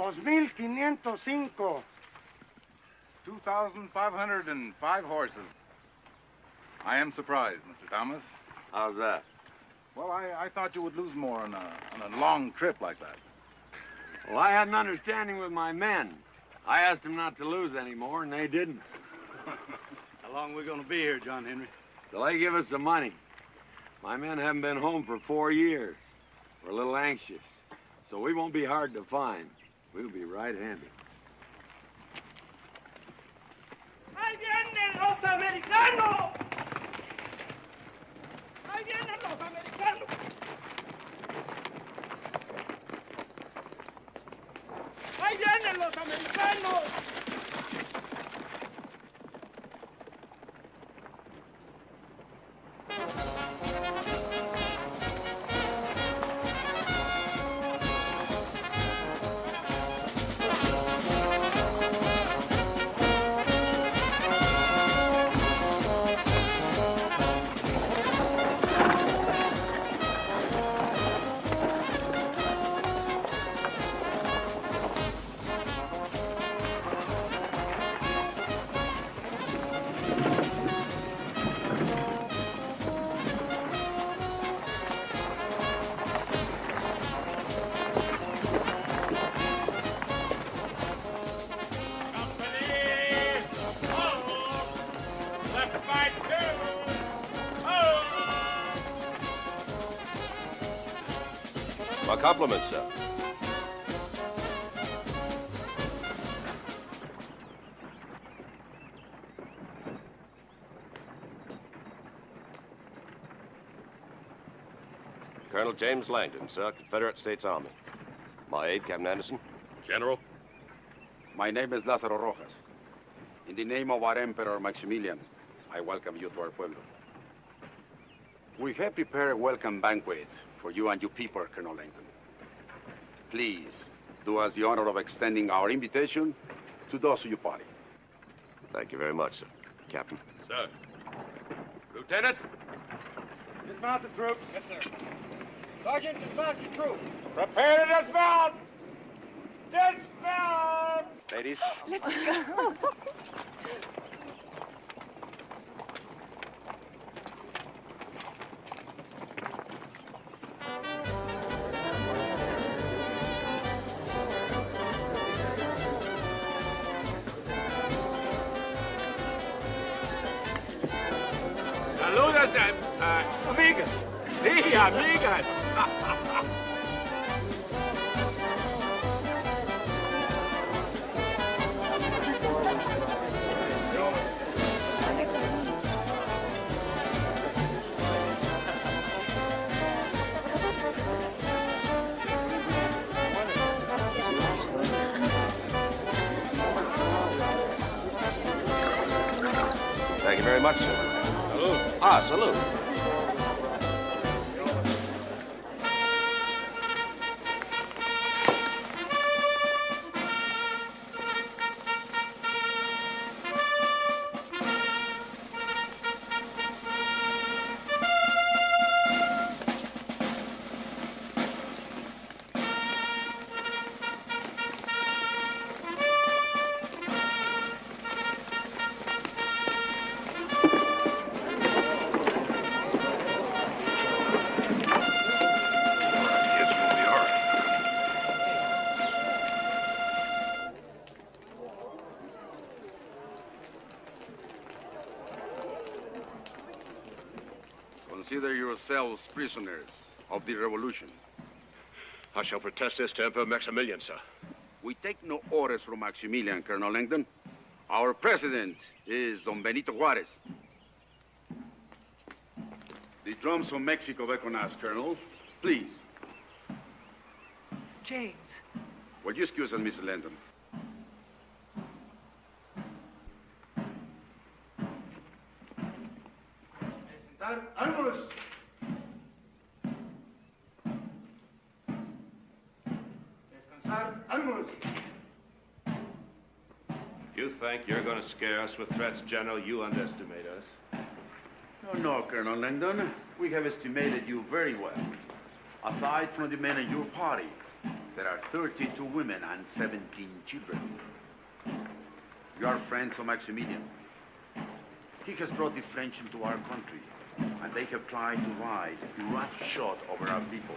$2,505. 2,505 horses. I am surprised, Mr. Thomas. How's that? Well, I thought you would lose more on a long trip like that. Well, I had an understanding with my men. I asked them not to lose any more, and they didn't. How long are we going to be here, John Henry? Till they give us the money. My men haven't been home for 4 years. We're a little anxious, so we won't be hard to find. We'll be right-handed. ¡Ahí vienen los americanos! ¡Ahí vienen los americanos! ¡Ahí vienen los americanos! My compliments, sir. Colonel James Langdon, sir, Confederate States Army. My aide, Captain Anderson. General? My name is Lázaro Rojas. In the name of our Emperor Maximilian, I welcome you to our pueblo. We have prepared a welcome banquet for you and your people, Colonel Langdon. Please, do us the honor of extending our invitation to those of your party. Thank you very much, sir. Captain. Sir. Lieutenant? Dismount the troops. Yes, sir. Sergeant, dismount your troops. Prepare to dismount! Dismount! Ladies. Let's go. Saludos, amigas. Sí, amigas. Thank you very much, sir. Salute. Ah, salute. Consider yourselves prisoners of the revolution. I shall protest this to Emperor Maximilian, sir. We take no orders from Maximilian, Colonel Langdon. Our president is Don Benito Juarez. The drums from Mexico beckon us, Colonel. Please. James. Will you excuse us, Mrs. Langdon? Armos. Descansar. Armos. You think you're going to scare us with threats, General? You underestimate us. No, Colonel Langdon. We have estimated you very well. Aside from the men in your party, there are 32 women and 17 children. You are friends of Maximilian. He has brought the French into our country, and they have tried to ride roughshod over our people.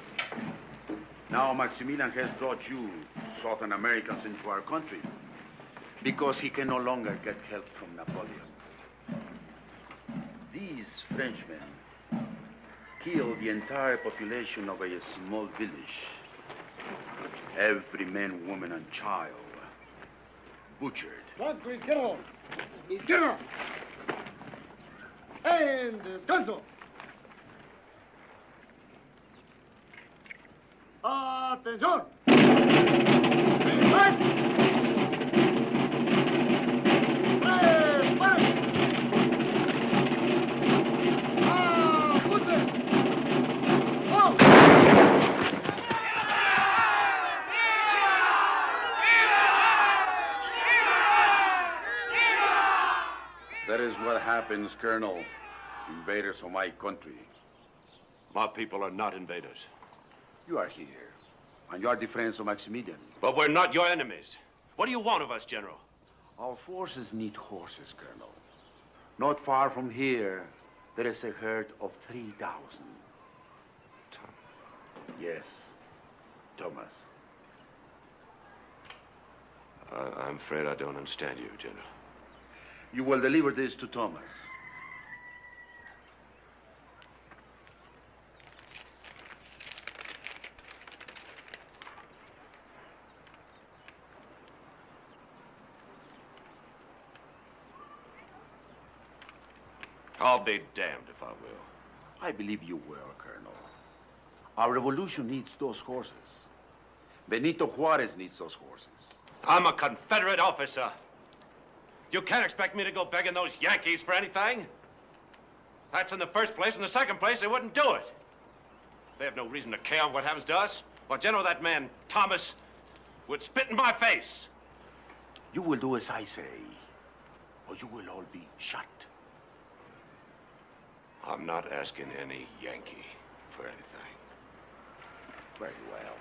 Now Maximilian has brought you, Southern Americans, into our country because he can no longer get help from Napoleon. These Frenchmen killed the entire population of a small village. Every man, woman, and child butchered. Blanco, izquierdo. Izquierdo. En descanso. Atención. That is what happens, Colonel. Invaders of my country. My people are not invaders. You are here, and you are the friends of Maximilian. But we're not your enemies. What do you want of us, General? Our forces need horses, Colonel. Not far from here, there is a herd of 3,000. Yes, Thomas. I'm afraid I don't understand you, General. You will deliver this to Thomas. I'll be damned if I will. I believe you will, Colonel. Our revolution needs those horses. Benito Juarez needs those horses. I'm a Confederate officer. You can't expect me to go begging those Yankees for anything. That's in the first place. In the second place, they wouldn't do it. They have no reason to care what happens to us. Well, you know that man, Thomas, would spit in my face. You will do as I say, or you will all be shot. I'm not asking any Yankee for anything. Very well.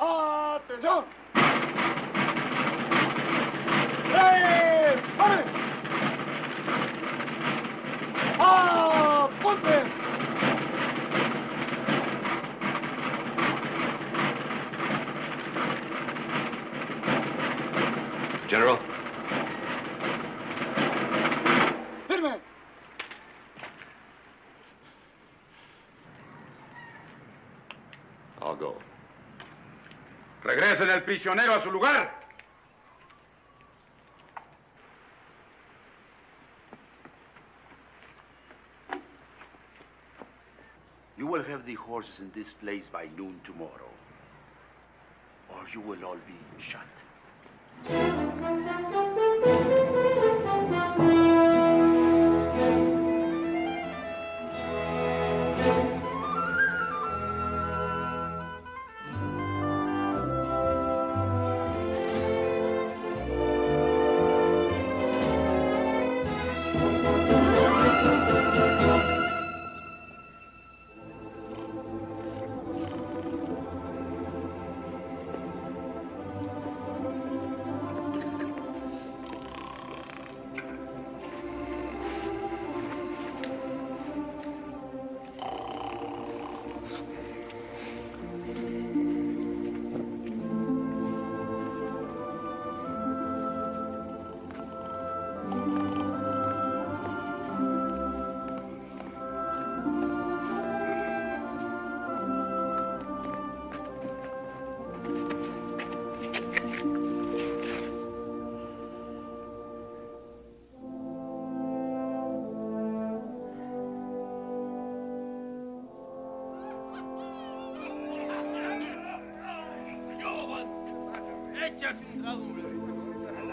¡Atención! ¡Tres! ¡Pare! ¡Apunte! General? ¡Firmes! I'll go. Regresen el prisionero a su lugar. You will have the horses in this place by noon tomorrow, or you will all be shot.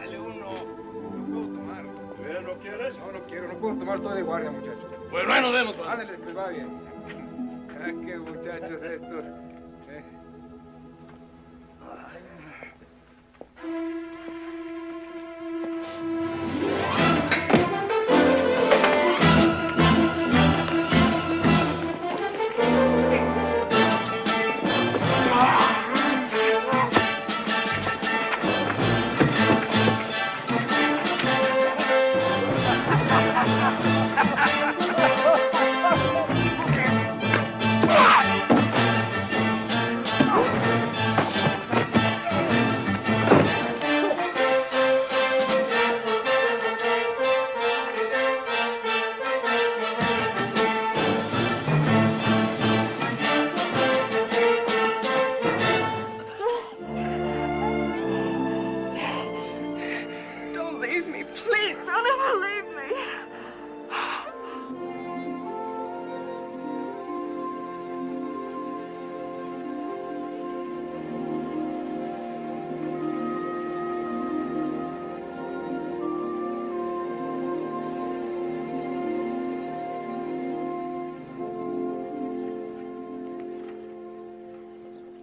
Dale uno. No puedo tomar. ¿No quieres? No, no quiero. No puedo tomar todo de guardia, muchachos. Pues no nos vemos, man. Ándale, pues va bien. Ah, qué muchachos estos.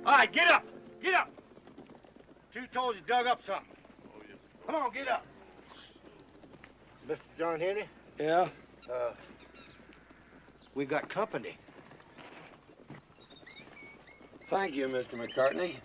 All right, get up. Get up. Two told you dug up something. Come on, get up. Mr. John Henry? Yeah? We got company. Thank you, Mr. McCartney.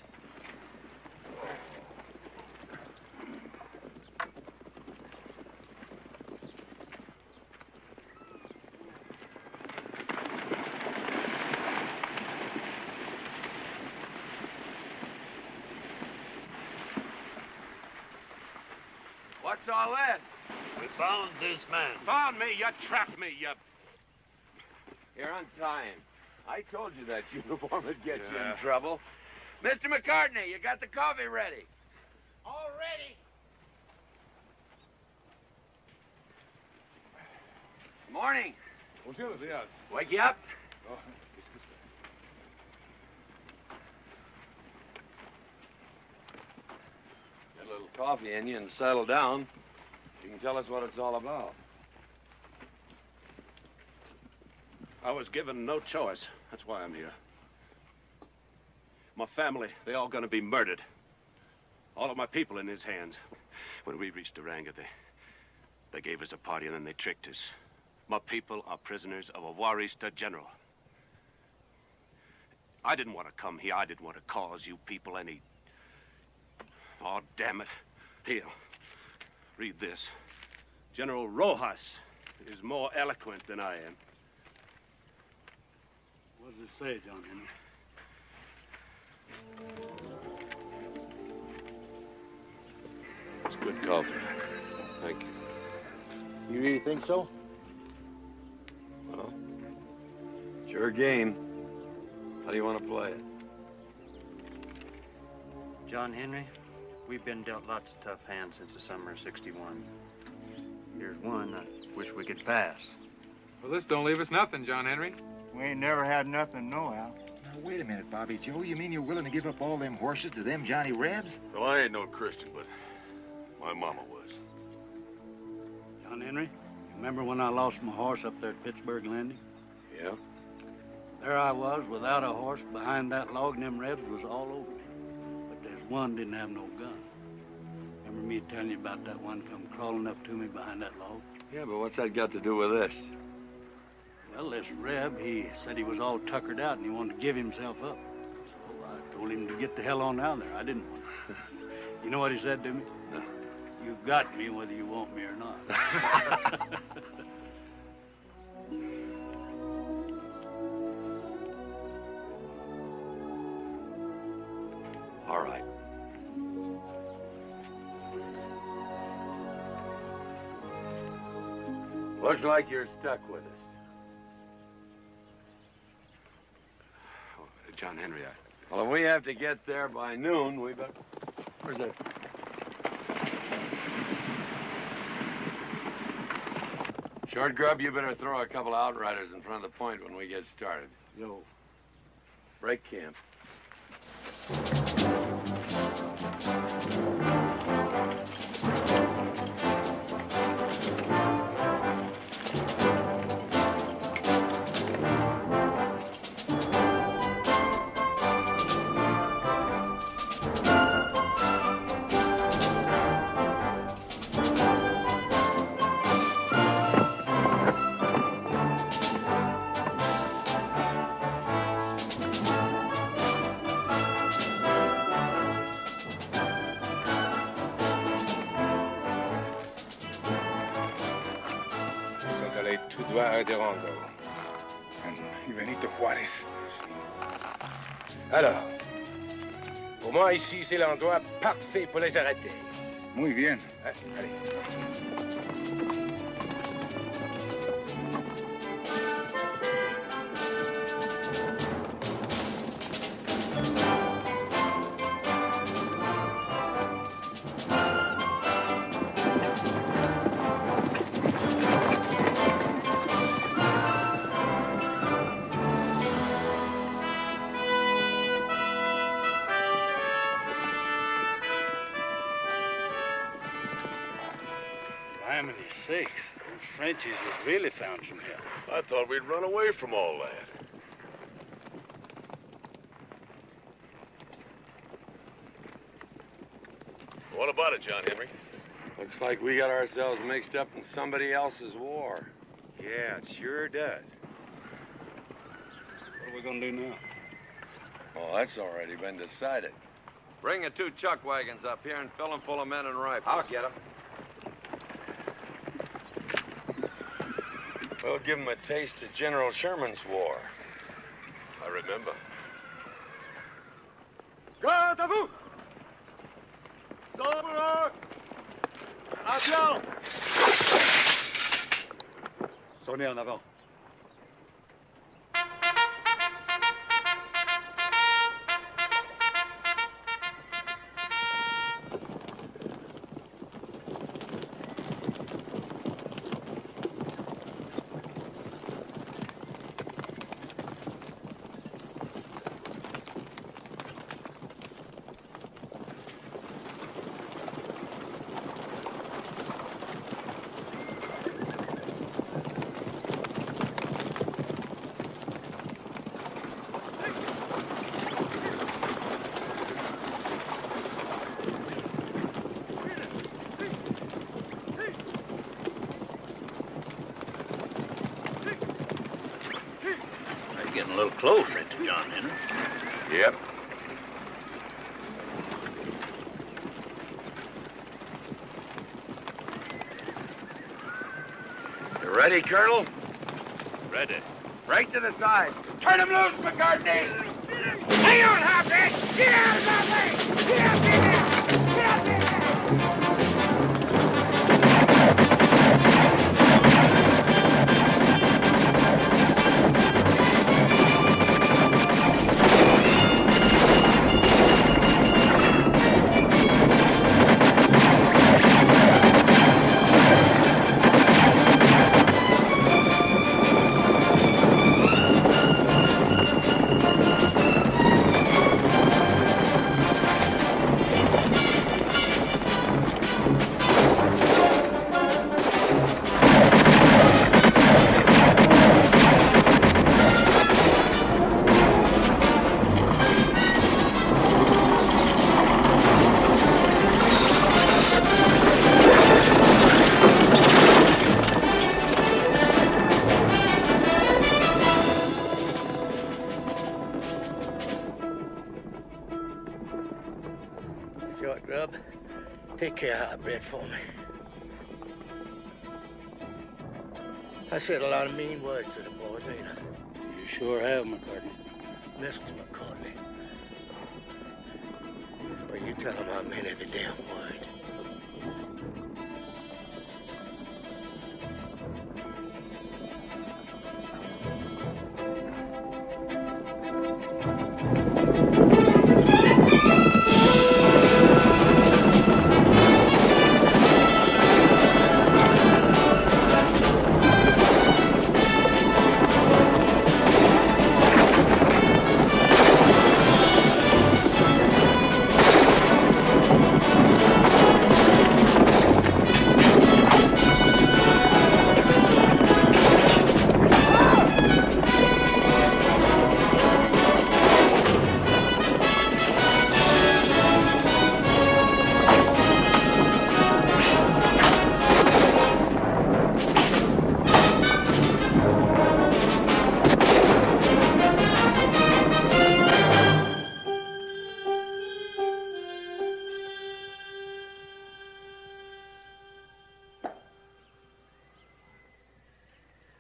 What's all this? We found this man. Found me? You trapped me, you... Here, untie him. I told you that uniform would get you in trouble. Mr. McCartney, you got the coffee ready? All ready. Morning. Buenos días. Wake you up? Oh, Get a little coffee in you and settle down. You can tell us what it's all about. I was given no choice. That's why I'm here. My family, they all gonna be murdered. All of my people in his hands. When we reached Durango, they gave us a party and then they tricked us. My people are prisoners of a Warista general. I didn't want to come here. I didn't want to cause you people any... Oh, damn it. Here, read this. General Rojas is more eloquent than I am. What does it say, John Henry? It's good coffee. Thank you. You really think so? Well, it's your game. How do you want to play it? John Henry, we've been dealt lots of tough hands since the summer of '61. Here's one I wish we could pass. Well, this don't leave us nothing, John Henry. We ain't never had nothing, no, Al. Now, wait a minute, Bobby Joe. You mean you're willing to give up all them horses to them Johnny Rebs? Well, I ain't no Christian, but my mama was. John Henry, you remember when I lost my horse up there at Pittsburgh Landing? Yeah? There I was, without a horse, behind that log, and them Rebs was all over me. But there's one didn't have no gun. Remember me telling you about that one come crawling up to me behind that log? Yeah, but what's that got to do with this? Well, this Reb, he said he was all tuckered out and he wanted to give himself up. So I told him to get the hell on out of there. I didn't want to. You know what he said to me? No. You got me whether you want me or not. All right. Looks like you're stuck with us. John Henry, Well, if we have to get there by noon, we better... Where's that? Short Grub, you better throw a couple of outriders in front of the point when we get started. Yo. Break camp. Durango. Y Benito Juárez. Alors, au moins ici, c'est l'endroit parfait pour les arrêter. Muy bien. Allez. Sakes, those Frenchies have really found some help. I thought we'd run away from all that. What about it, John Henry? Looks like we got ourselves mixed up in somebody else's war. Yeah, it sure does. What are we gonna do now? Oh, that's already been decided. Bring the 2 chuck wagons up here and fill them full of men and rifles. I'll get them. We'll give them a taste of General Sherman's war. I remember. Garde à vous! Sobre! Attention! Sonnez en avant. Getting a little close, ain't you, John Henry? Yep. You ready, Colonel? Ready. Right to the side. Turn him loose, McCartney! Hang on, Hoppy! Get out of my way! Get out there! Get out there! Short grub, take care of our bread for me. I said a lot of mean words to the boys, ain't I? You sure have, McCartney. Mr. McCartney. Well, you tell him I meant every damn word.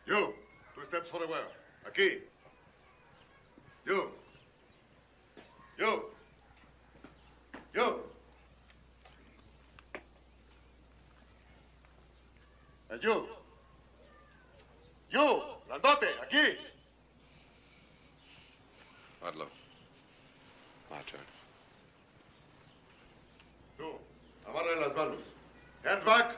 You, 2 steps forward. Aquí. You. You. You. And you. You, grandote, aquí. Adlo. My turn. Tú, amarre las manos. Hands back.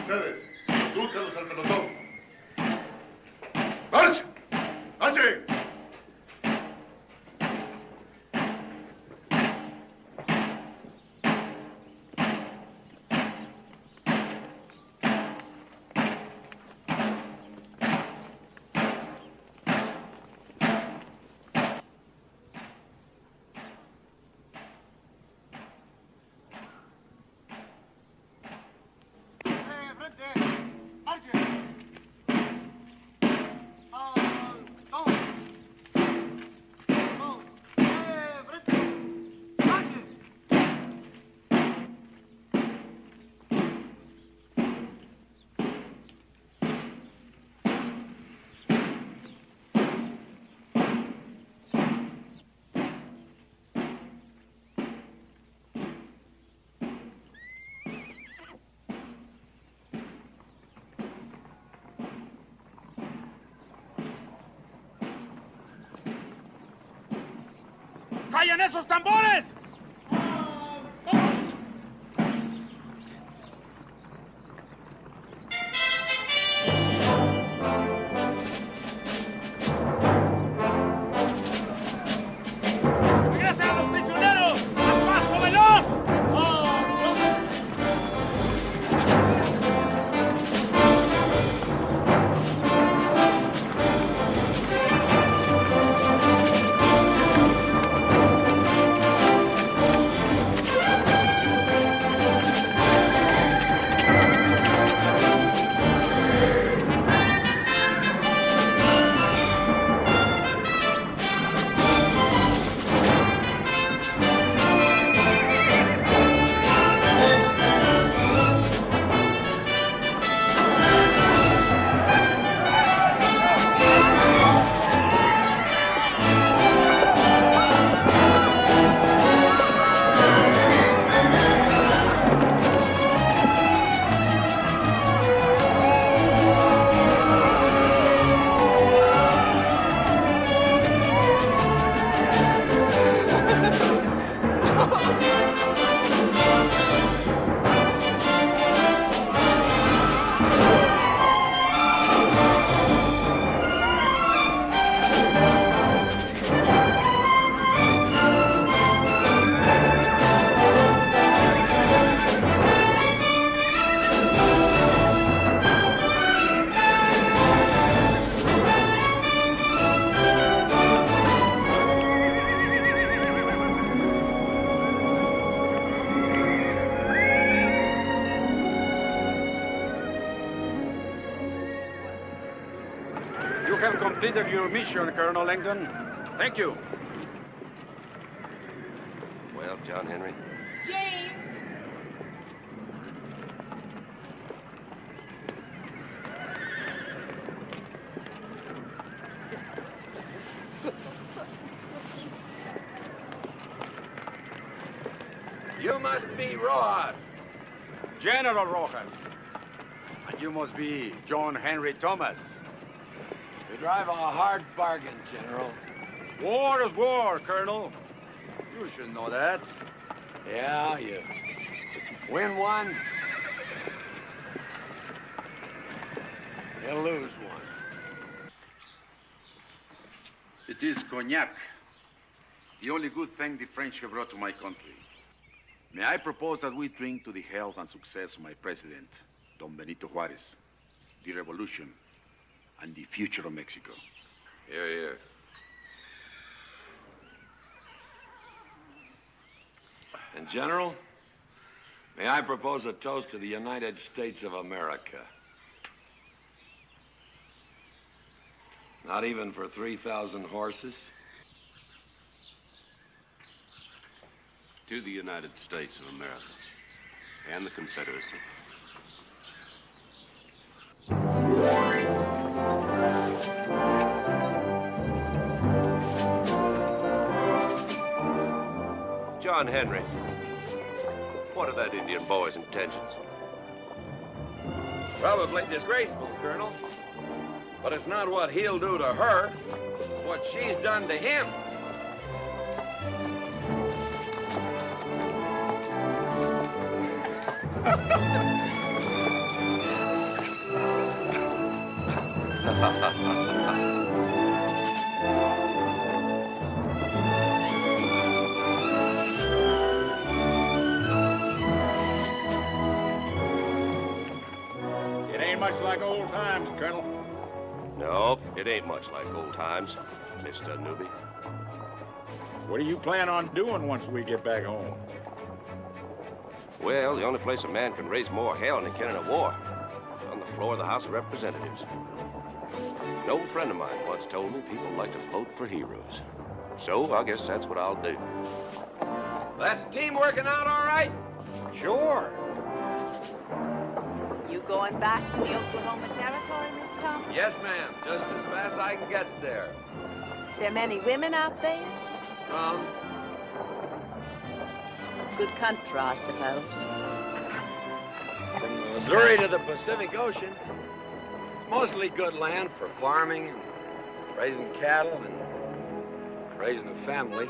Ustedes, indúlcalos al pelotón. ¡March! ¡Marchen! ¡Suenen esos tambores! ¡Regresen a los prisioneros! ¡A paso veloz! You have completed your mission, Colonel Langdon. Thank you. Well, John Henry? James! You must be Rojas. General Rojas. And you must be John Henry Thomas. You drive a hard bargain, General. War is war, Colonel. You should know that. Yeah, you win one, you lose one. It is cognac. The only good thing the French have brought to my country. May I propose that we drink to the health and success of my president, Don Benito Juarez, the revolution, and the future of Mexico. Here, here. And, General, may I propose a toast to the United States of America? Not even for 3,000 horses? To the United States of America and the Confederacy. John Henry, what are that Indian boy's intentions? Probably disgraceful, Colonel. But it's not what he'll do to her. It's what she's done to him. It ain't much like old times, Colonel. No, it ain't much like old times, Mr. Newbie. What do you plan on doing once we get back home? Well, the only place a man can raise more hell than he can in a war is on the floor of the House of Representatives. An old friend of mine once told me people like to vote for heroes. So I guess that's what I'll do. That team working out all right? Sure. You going back to the Oklahoma Territory, Mr. Thomas? Yes, ma'am. Just as fast as I can get there. There many women out there? Some. Good country, I suppose. From the Missouri to the Pacific Ocean, it's mostly good land for farming and raising cattle and raising a family.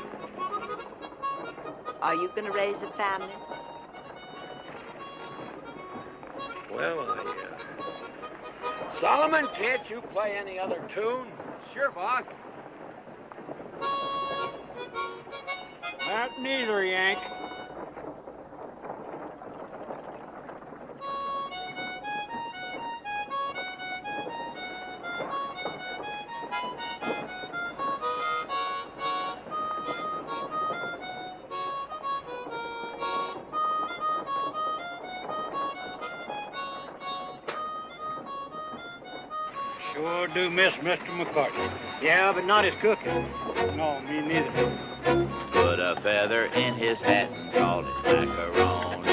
Are you going to raise a family? Well, Solomon, can't you play any other tune? Sure, boss. Not neither, Yank. Sure do miss Mr. McCartney. Yeah, but not his cooking. No, me neither. Put a feather in his hat and called it macaroni.